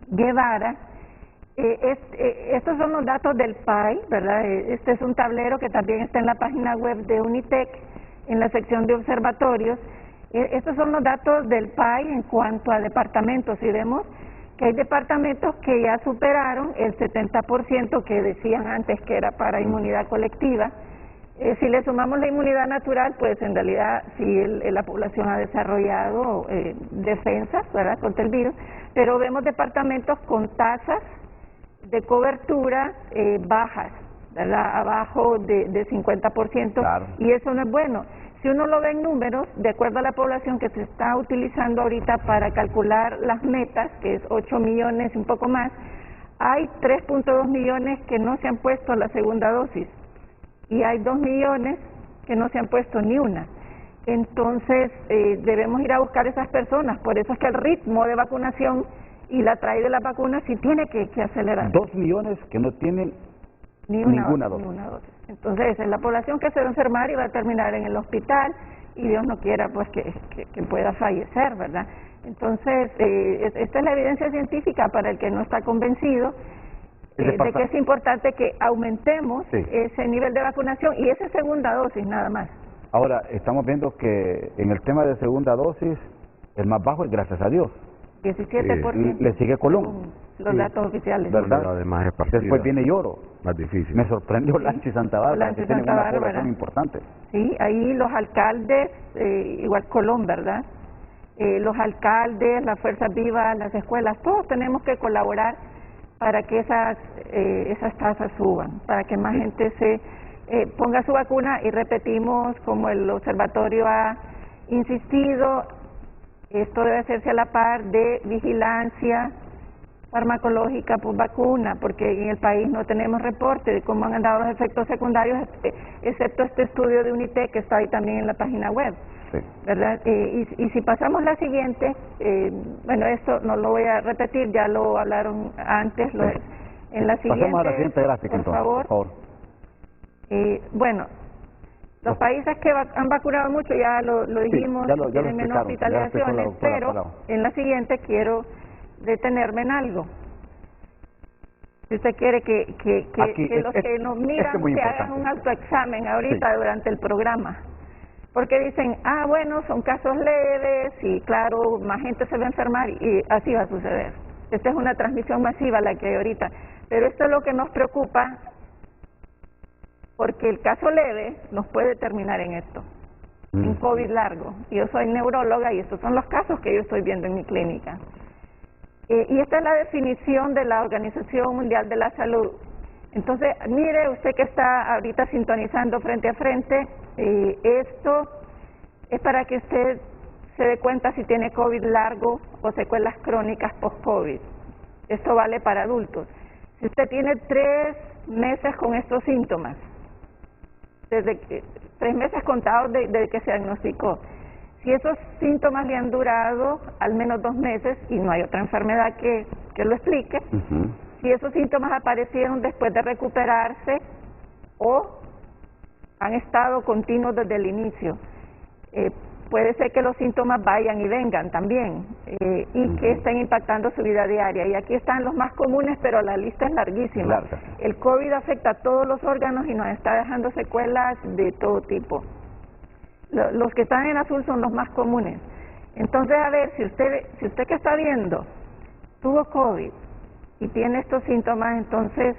Guevara, estos son los datos del PAI, ¿verdad? Este es un tablero que también está en la página web de Unitec, en la sección de observatorios. Estos son los datos del PAI en cuanto a departamentos, y vemos que hay departamentos que ya superaron el 70% que decían antes que era para inmunidad colectiva. Si le sumamos la inmunidad natural, pues en realidad sí la población ha desarrollado defensas, ¿verdad?, contra el virus, pero vemos departamentos con tasas de cobertura bajas, ¿verdad?, abajo de 50%, claro, y eso no es bueno. Si uno lo ve en números, de acuerdo a la población que se está utilizando ahorita para calcular las metas, que es 8 millones y un poco más, hay 3.2 millones que no se han puesto la segunda dosis, y hay 2 millones que no se han puesto ni una. Entonces debemos ir a buscar esas personas. Por eso es que el ritmo de vacunación y la traída de las vacunas sí tiene que acelerar. 2 millones que no tienen ninguna dosis. Entonces es la población que se va a enfermar y va a terminar en el hospital, y Dios no quiera pues que pueda fallecer, ¿verdad? Entonces esta es la evidencia científica para el que no está convencido de que es importante que aumentemos ese nivel de vacunación y esa segunda dosis nada más. Ahora, estamos viendo que en el tema de segunda dosis, el más bajo es, gracias a Dios, 17%. Le sigue Colón. los Sí. datos oficiales. ¿Verdad? Además es partida. Después viene Lloro. Más difícil. Me sorprendió Lanchi y Santa Bárbara, Lanchi que y tienen Santa una Bárbara. población importante. Sí, ahí los alcaldes, igual Colón, ¿verdad? Los alcaldes, las fuerzas vivas, las escuelas, todos tenemos que colaborar para que esas tasas suban, para que más gente se ponga su vacuna. Y repetimos, como el observatorio ha insistido, esto debe hacerse a la par de vigilancia farmacológica por vacuna, porque en el país no tenemos reporte de cómo han andado los efectos secundarios, excepto este estudio de UNITEC que está ahí también en la página web. Sí. ¿Verdad? Y si pasamos la siguiente, bueno, esto no lo voy a repetir, ya lo hablaron antes, Sí. en la siguiente, Pasemos a la siguiente gráfica, por entonces, favor. por favor. Bueno, los países que han vacunado mucho, ya lo dijimos, ya lo tienen menos explicaron, ya lo explicó la hospitalizaciones, doctora pero Palau. en la siguiente quiero detenerme en algo. Si usted quiere que Aquí, los que nos miran es muy se hagan importante. un autoexamen ahorita Sí. durante el programa. Porque dicen, bueno, son casos leves y claro, más gente se va a enfermar y así va a suceder. Esta es una transmisión masiva la que hay ahorita. Pero esto es lo que nos preocupa, porque el caso leve nos puede terminar en esto, en COVID largo. Y yo soy neuróloga y estos son los casos que yo estoy viendo en mi clínica. Y esta es la definición de la Organización Mundial de la Salud. Entonces, mire, usted que está ahorita sintonizando frente a frente, esto es para que usted se dé cuenta si tiene COVID largo o secuelas crónicas post-COVID. Esto vale para adultos. Si usted tiene 3 meses con estos síntomas, desde que 3 meses contados desde que se diagnosticó, si esos síntomas le han durado al menos 2 meses y no hay otra enfermedad que lo explique, si esos síntomas aparecieron después de recuperarse o han estado continuos desde el inicio, puede ser que los síntomas vayan y vengan también y que estén impactando su vida diaria. Y aquí están los más comunes, pero la lista es larguísima. Larga. El COVID afecta a todos los órganos y nos está dejando secuelas de todo tipo. Los que están en azul son los más comunes. Entonces, a ver, si usted que está viendo tuvo COVID y tiene estos síntomas, entonces,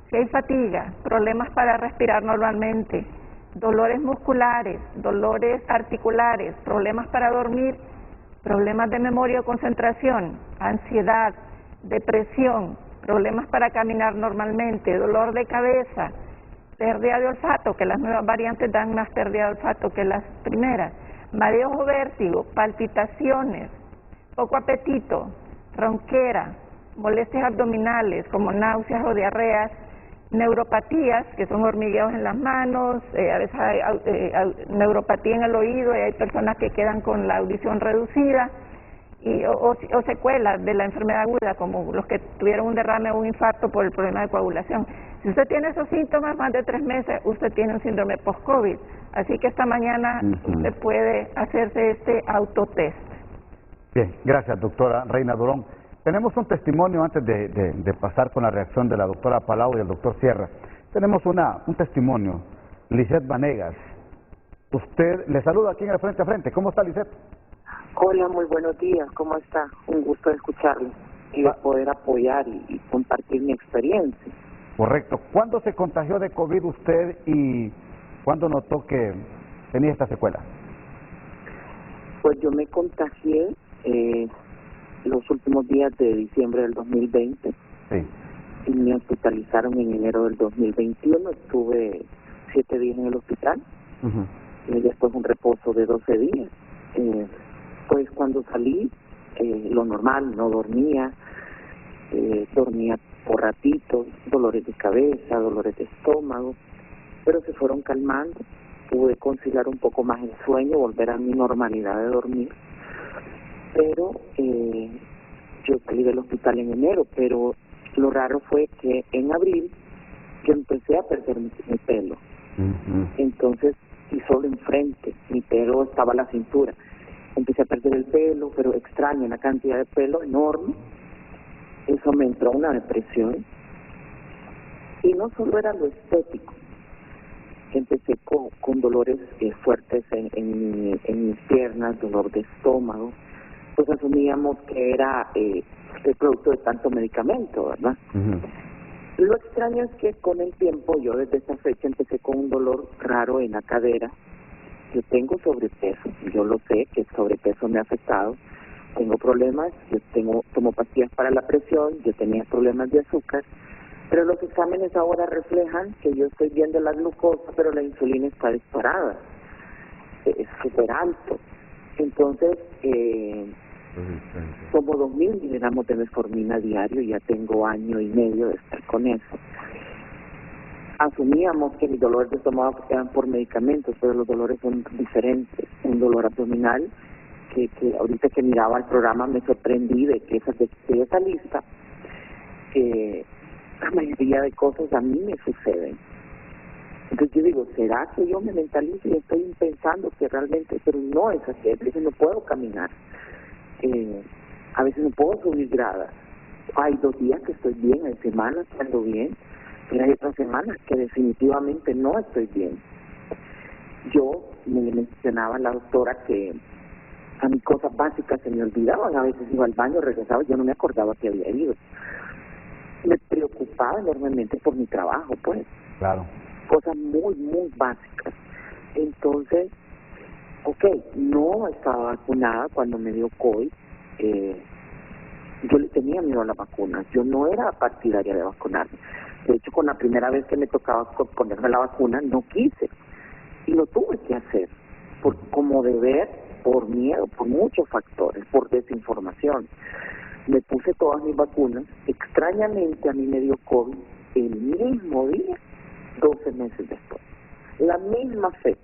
si hay fatiga, problemas para respirar normalmente, dolores musculares, dolores articulares, problemas para dormir, problemas de memoria o concentración, ansiedad, depresión, problemas para caminar normalmente, dolor de cabeza, pérdida de olfato, que las nuevas variantes dan más pérdida de olfato que las primeras, mareos o vértigo, palpitaciones, poco apetito, ronquera, molestias abdominales como náuseas o diarreas, neuropatías, que son hormigueos en las manos, a veces hay neuropatía en el oído y hay personas que quedan con la audición reducida, o secuelas de la enfermedad aguda, como los que tuvieron un derrame o un infarto por el problema de coagulación. Si usted tiene esos síntomas más de 3 meses, usted tiene un síndrome post-COVID. Así que esta mañana usted puede hacerse este autotest. Bien, gracias, doctora Reina Durón. Tenemos un testimonio antes de pasar con la reacción de la doctora Palau y del doctor Sierra. Tenemos un testimonio. Lisette Vanegas. Usted le saluda aquí en el Frente a Frente. ¿Cómo está, Lisette? Hola, muy buenos días. ¿Cómo está? Un gusto de escucharle y de poder apoyar y compartir mi experiencia. Correcto. ¿Cuándo se contagió de COVID usted y cuándo notó que tenía esta secuela? Pues yo me contagié los últimos días de diciembre del 2020. Sí. Y me hospitalizaron en enero del 2021. Estuve 7 días en el hospital y después un reposo de 12 días. Pues cuando salí, lo normal, no dormía, dormía por ratitos, dolores de cabeza, dolores de estómago, pero se fueron calmando, pude conciliar un poco más el sueño, volver a mi normalidad de dormir, pero yo salí del hospital en enero, pero lo raro fue que en abril yo empecé a perder mi pelo, entonces, y solo enfrente, mi pelo estaba a la cintura, empecé a perder el pelo, pero extraño, una cantidad de pelo enorme. Eso me entró una depresión. Y no solo era lo estético. Empecé con dolores fuertes en mis piernas, dolor de estómago, pues asumíamos que era el producto de tanto medicamento, ¿verdad? Lo extraño es que con el tiempo, yo desde esa fecha empecé con un dolor raro en la cadera. Yo tengo sobrepeso, yo lo sé que el sobrepeso me ha afectado. Tengo problemas, tomo pastillas para la presión, yo tenía problemas de azúcar, pero los exámenes ahora reflejan que yo estoy viendo la glucosa, pero la insulina está disparada, es súper alto. Entonces, tomo 2.000 miligramos de metformina diario, ya tengo año y medio de estar con eso. Asumíamos que mis dolores de estómago eran por medicamentos, pero los dolores son diferentes. Un dolor abdominal, que ahorita que miraba el programa me sorprendí de que de esa lista, la mayoría de cosas a mí me suceden. Entonces yo digo, ¿será que yo me mentalizo y estoy pensando que realmente, pero no es así? A veces no puedo caminar, a veces no puedo subir gradas. Hay 2 días que estoy bien, hay semanas que ando bien, pero hay otras semanas que definitivamente no estoy bien. Yo me mencionaba la doctora que a mí cosas básicas se me olvidaban, a veces iba al baño, regresaba, yo no me acordaba que había ido. Me preocupaba enormemente por mi trabajo, pues. Claro. Cosas muy, muy básicas. Entonces, no estaba vacunada cuando me dio COVID. Yo le tenía miedo a las vacunas. Yo no era partidaria de vacunarme. De hecho, con la primera vez que me tocaba ponerme la vacuna, no quise. Y lo tuve que hacer. Como deber, por miedo, por muchos factores, por desinformación. Me puse todas mis vacunas. Extrañamente a mí me dio COVID el mismo día, 12 meses después. La misma fecha.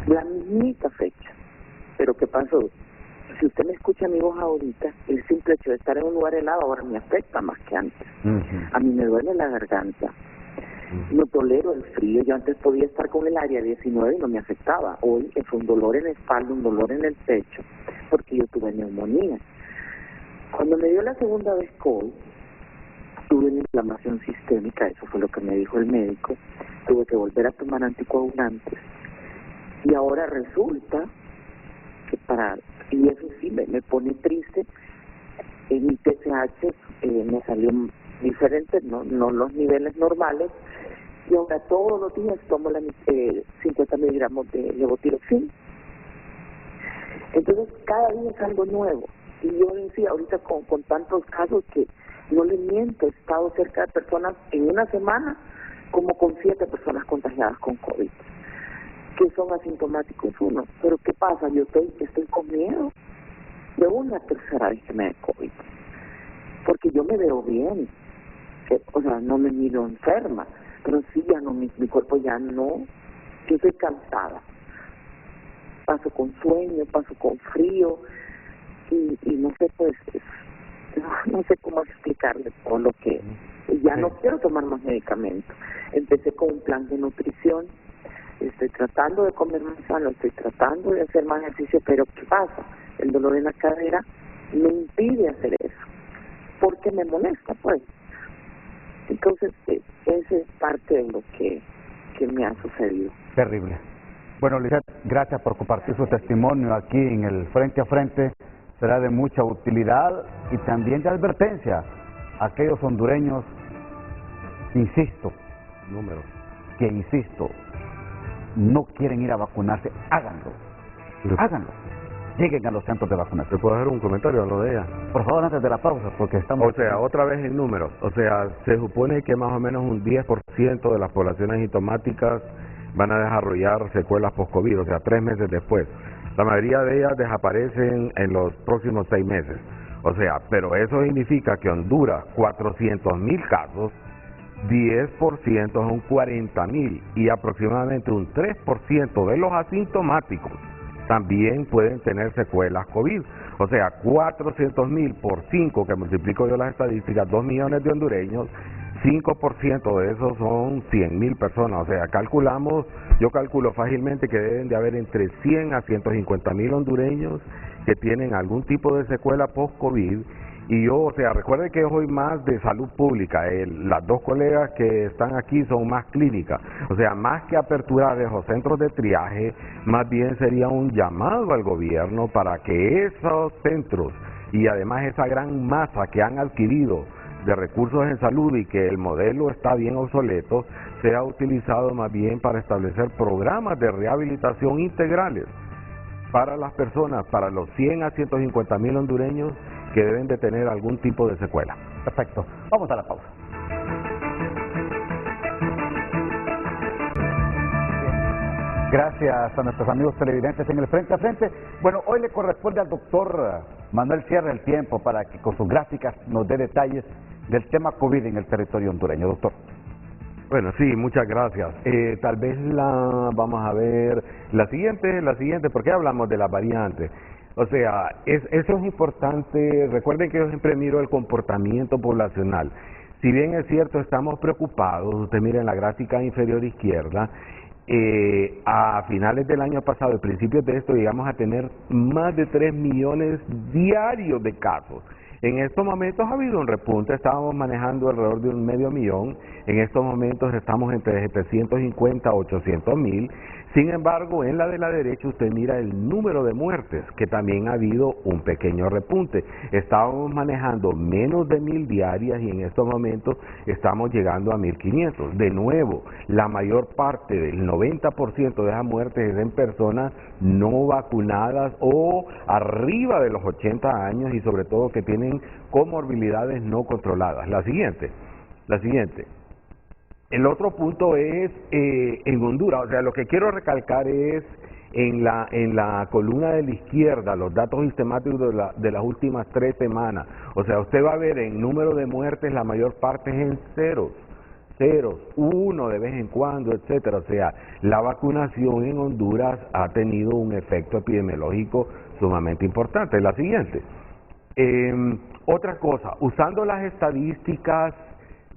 La mismita fecha. Pero ¿qué pasó? Si usted me escucha mi voz ahorita, el simple hecho de estar en un lugar helado ahora me afecta más que antes. A mí me duele la garganta. No tolero el frío. Yo antes podía estar con el área 19 y no me afectaba. Hoy es un dolor en la espalda, un dolor en el pecho, porque yo tuve neumonía. Cuando me dio la segunda vez COVID, tuve una inflamación sistémica, eso fue lo que me dijo el médico. Tuve que volver a tomar anticoagulantes. Y ahora resulta que y eso sí me pone triste, en mi TSH me salió diferente, no los niveles normales, y ahora todos los días tomo 50 miligramos de levotiroxina. Entonces cada día es algo nuevo, y yo decía ahorita con tantos casos que no le miento, he estado cerca de personas en una semana como con 7 personas contagiadas con COVID, que son asintomáticos uno. Pero ¿qué pasa? Yo estoy con miedo de una tercera vez que me dé COVID, porque yo me veo bien, o sea, no me miro enferma, pero sí ya no, mi cuerpo ya no, yo estoy cansada, paso con sueño, paso con frío, y no sé, pues, no sé cómo explicarle todo lo que, ya no quiero tomar más medicamentos. Empecé con un plan de nutrición, estoy tratando de comer más sano, estoy tratando de hacer más ejercicio, pero ¿qué pasa? El dolor en la cadera me impide hacer eso, porque me molesta, pues. Entonces, esa es parte de lo que me ha sucedido. Terrible. Bueno, Lizeth, gracias por compartir su testimonio aquí en el Frente a Frente. Será de mucha utilidad y también de advertencia a aquellos hondureños, insisto, no quieren ir a vacunarse, háganlo. Lleguen a los centros de vacunación. ¿Te puedo hacer un comentario a lo de ella? Por favor, antes de la pausa, porque estamos... O sea, otra vez en números. O sea, se supone que más o menos un 10% de las poblaciones asintomáticas van a desarrollar secuelas post-COVID, o sea, 3 meses después. La mayoría de ellas desaparecen en los próximos 6 meses. O sea, pero eso significa que Honduras, 400,000 casos, 10% son 40,000 y aproximadamente un 3% de los asintomáticos también pueden tener secuelas COVID. O sea, 400,000 por 5, que multiplico yo las estadísticas, 2 millones de hondureños, 5% de esos son 100,000 personas. O sea, yo calculo fácilmente que deben de haber entre 100 a 150,000 hondureños que tienen algún tipo de secuela post-COVID Y yo, o sea, recuerde que yo soy más de salud pública, las dos colegas que están aquí son más clínicas, o sea, más que aperturar esos centros de triaje, más bien sería un llamado al gobierno para que esos centros y además esa gran masa que han adquirido de recursos en salud y que el modelo está bien obsoleto, sea utilizado más bien para establecer programas de rehabilitación integrales para las personas, para los 100 a 150 mil hondureños que deben de tener algún tipo de secuela. Perfecto. Vamos a la pausa. Gracias a nuestros amigos televidentes en el Frente a Frente. Bueno, hoy le corresponde al doctor Manuel Sierra el tiempo para que con sus gráficas nos dé detalles del tema COVID en el territorio hondureño. Doctor. Bueno, sí, muchas gracias. Tal vez vamos a ver la siguiente, ¿por qué hablamos de las variantes? O sea, eso es importante. Recuerden que yo siempre miro el comportamiento poblacional. Si bien es cierto, estamos preocupados, usted mira en la gráfica inferior izquierda, a finales del año pasado, a principios de esto, llegamos a tener más de 3 millones diarios de casos. En estos momentos ha habido un repunte, estábamos manejando alrededor de 500,000, en estos momentos estamos entre 750 a 800 mil. Sin embargo, en la de la derecha usted mira el número de muertes, que también ha habido un pequeño repunte. Estábamos manejando menos de 1,000 diarias y en estos momentos estamos llegando a 1,500. De nuevo, la mayor parte del 90% de esas muertes es en personas no vacunadas o arriba de los 80 años y sobre todo que tienen comorbilidades no controladas. La siguiente. El otro punto es en Honduras, o sea, lo que quiero recalcar es en la columna de la izquierda, los datos sistemáticos de las últimas 3 semanas. O sea, usted va a ver en número de muertes la mayor parte es en ceros, 1 de vez en cuando, etcétera. O sea, la vacunación en Honduras ha tenido un efecto epidemiológico sumamente importante. La siguiente. Otra cosa, usando las estadísticas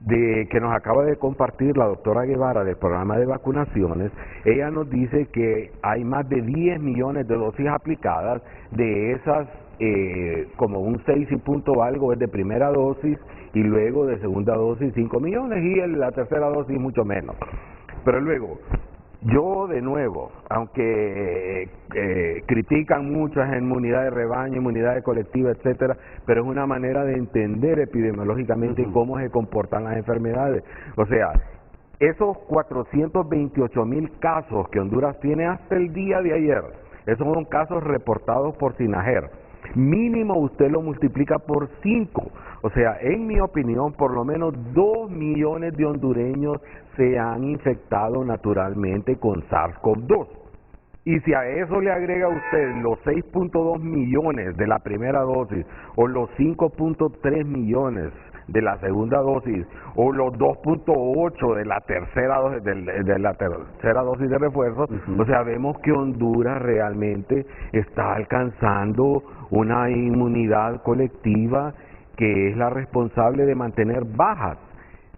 que nos acaba de compartir la doctora Guevara del programa de vacunaciones, ella nos dice que hay más de 10 millones de dosis aplicadas, de esas como un 6 y punto algo es de primera dosis y luego de segunda dosis 5 millones y la tercera dosis mucho menos. Pero luego, yo de nuevo, aunque critican mucho esa inmunidad de rebaño, inmunidad de colectiva, etcétera, pero es una manera de entender epidemiológicamente cómo se comportan las enfermedades. O sea, esos 428,000 casos que Honduras tiene hasta el día de ayer, esos son casos reportados por SINAGER. Mínimo usted lo multiplica por 5. O sea, en mi opinión, por lo menos 2 millones de hondureños se han infectado naturalmente con SARS-CoV-2. Y si a eso le agrega usted los 6.2 millones de la primera dosis o los 5.3 millones de la segunda dosis o los 2.8 de la tercera dosis de refuerzo, o sea, vemos que Honduras realmente está alcanzando una inmunidad colectiva que es la responsable de mantener bajas.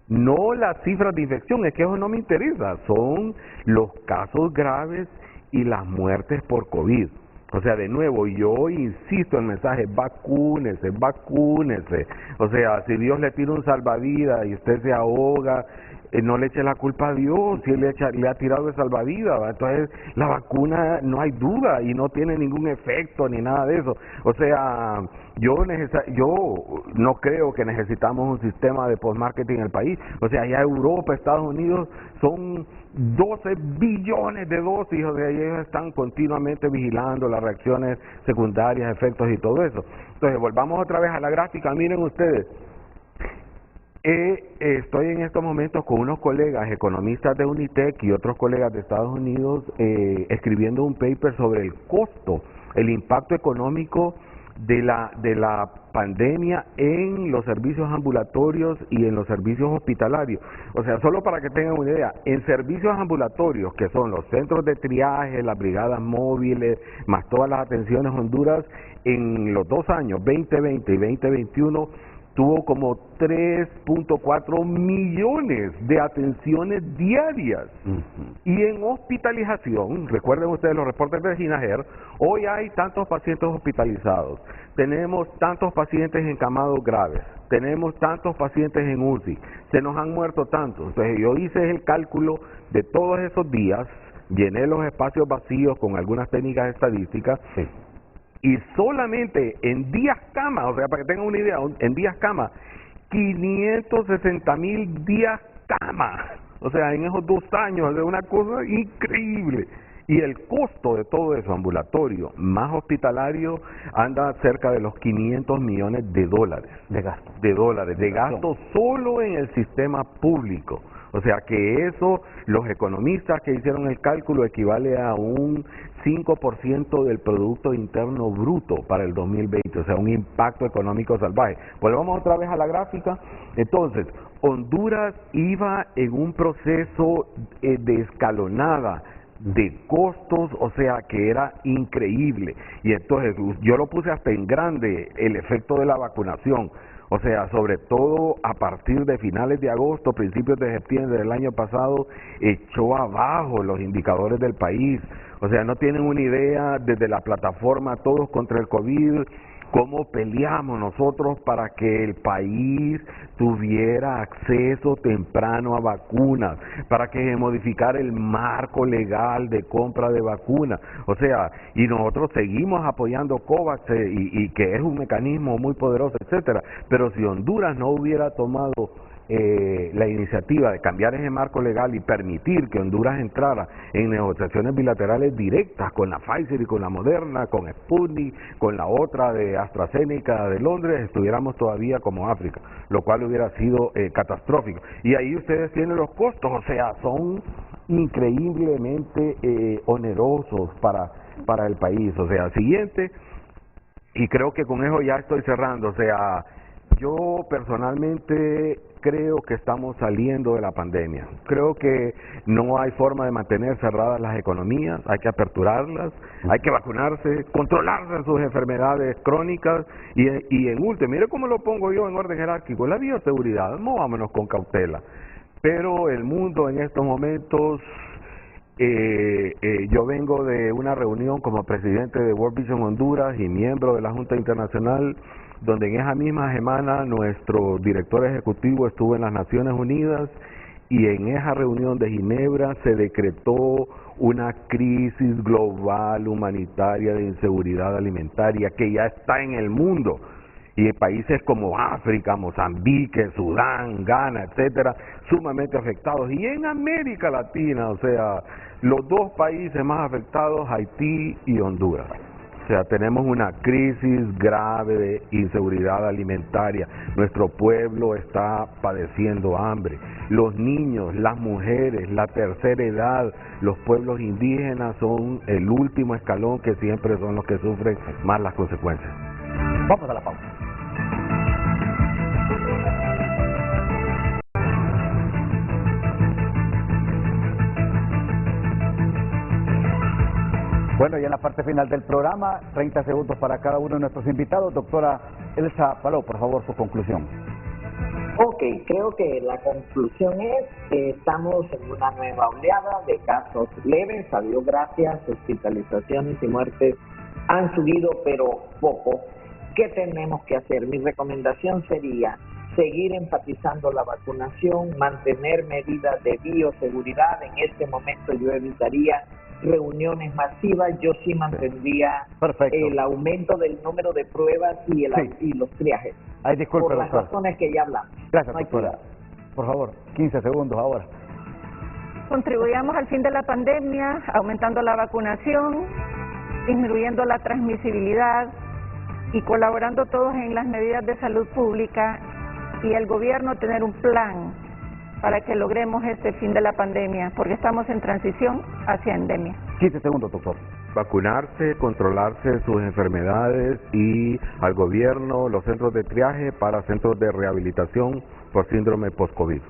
No las cifras de infección, es que eso no me interesa, son los casos graves y las muertes por COVID. O sea, de nuevo, yo insisto en el mensaje, vacúnese, vacúnese. O sea, si Dios le tira un salvavidas y usted se ahoga, no le eche la culpa a Dios, si Él le ha tirado el salvavidas, ¿va? Entonces la vacuna no hay duda y no tiene ningún efecto ni nada de eso. O sea, yo no creo que necesitamos un sistema de post-marketing en el país. O sea, ya Europa, Estados Unidos son 12 billones de dosis, o sea, ellos están continuamente vigilando las reacciones secundarias, efectos y todo eso. Entonces, volvamos otra vez a la gráfica, miren ustedes. Estoy en estos momentos con unos colegas economistas de Unitec y otros colegas de Estados Unidos escribiendo un paper sobre el costo, el impacto económico de la pandemia en los servicios ambulatorios y en los servicios hospitalarios. O sea, solo para que tengan una idea, en servicios ambulatorios, que son los centros de triaje, las brigadas móviles, más todas las atenciones Honduras, en los 2 años, 2020 y 2021, tuvo como 3.4 millones de atenciones diarias. Y en hospitalización, recuerden ustedes los reportes de Ginaher, hoy hay tantos pacientes hospitalizados, tenemos tantos pacientes encamados graves, tenemos tantos pacientes en UCI, se nos han muerto tantos. Entonces yo hice el cálculo de todos esos días, llené los espacios vacíos con algunas técnicas estadísticas, y solamente en días cama, o sea, para que tengan una idea, en días cama, 560,000 días cama, o sea, en esos 2 años, es una cosa increíble. Y el costo de todo eso, ambulatorio más hospitalario, anda cerca de los 500 millones de dólares. De gasto solo en el sistema público. O sea que eso, los economistas que hicieron el cálculo, equivale a un 5% del Producto Interno Bruto para el 2020, o sea, un impacto económico salvaje. Volvamos otra vez a la gráfica. Entonces, Honduras iba en un proceso de escalonada de costos, o sea que era increíble. Y entonces yo lo puse hasta en grande, el efecto de la vacunación. O sea, sobre todo a partir de finales de agosto, principios de septiembre del año pasado, echó abajo los indicadores del país. O sea, no tienen una idea desde la plataforma Todos contra el COVID, cómo peleamos nosotros para que el país tuviera acceso temprano a vacunas, para que se modificara el marco legal de compra de vacunas. O sea, y nosotros seguimos apoyando COVAX y que es un mecanismo muy poderoso, etcétera. Pero si Honduras no hubiera tomado la iniciativa de cambiar ese marco legal y permitir que Honduras entrara en negociaciones bilaterales directas con la Pfizer y con la Moderna, con Sputnik, con la otra de AstraZeneca de Londres, estuviéramos todavía como África, lo cual hubiera sido catastrófico. Y ahí ustedes tienen los costos, o sea, son increíblemente onerosos para el país. O sea, siguiente, y creo que con eso ya estoy cerrando, o sea, yo personalmente creo que estamos saliendo de la pandemia. Creo que no hay forma de mantener cerradas las economías, hay que aperturarlas, hay que vacunarse, controlarse sus enfermedades crónicas y en último, mire cómo lo pongo yo en orden jerárquico, la bioseguridad, movámonos con cautela. Pero el mundo en estos momentos, yo vengo de una reunión como presidente de World Vision Honduras y miembro de la Junta Internacional, donde en esa misma semana nuestro director ejecutivo estuvo en las Naciones Unidas y en esa reunión de Ginebra se decretó una crisis global humanitaria de inseguridad alimentaria que ya está en el mundo. Y en países como África, Mozambique, Sudán, Ghana, etcétera, sumamente afectados. Y en América Latina, o sea, los 2 países más afectados, Haití y Honduras. O sea, tenemos una crisis grave de inseguridad alimentaria. Nuestro pueblo está padeciendo hambre. Los niños, las mujeres, la tercera edad, los pueblos indígenas son el último escalón que siempre son los que sufren más las consecuencias. Vamos a la pausa. Bueno, y en la parte final del programa, 30 segundos para cada uno de nuestros invitados. Doctora Elsa Palou, por favor, su conclusión. Ok, creo que la conclusión es que estamos en una nueva oleada de casos leves, a Dios gracias, hospitalizaciones y muertes han subido, pero poco. ¿Qué tenemos que hacer? Mi recomendación sería seguir enfatizando la vacunación, mantener medidas de bioseguridad. En este momento yo evitaría reuniones masivas, yo sí mantendría el aumento del número de pruebas y los triajes. Ay, disculpe, por las razones que ya hablamos. Gracias, doctora. Por favor, 15 segundos ahora. Contribuyamos al fin de la pandemia, aumentando la vacunación, disminuyendo la transmisibilidad y colaborando todos en las medidas de salud pública y el gobierno tener un plan para que logremos este fin de la pandemia, porque estamos en transición hacia endemia. 15 segundos, doctor. Vacunarse, controlarse sus enfermedades y al gobierno, los centros de triaje para centros de rehabilitación por síndrome post-COVID.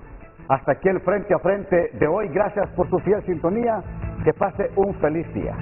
Hasta aquí el Frente a Frente de hoy. Gracias por su fiel sintonía. Que pase un feliz día.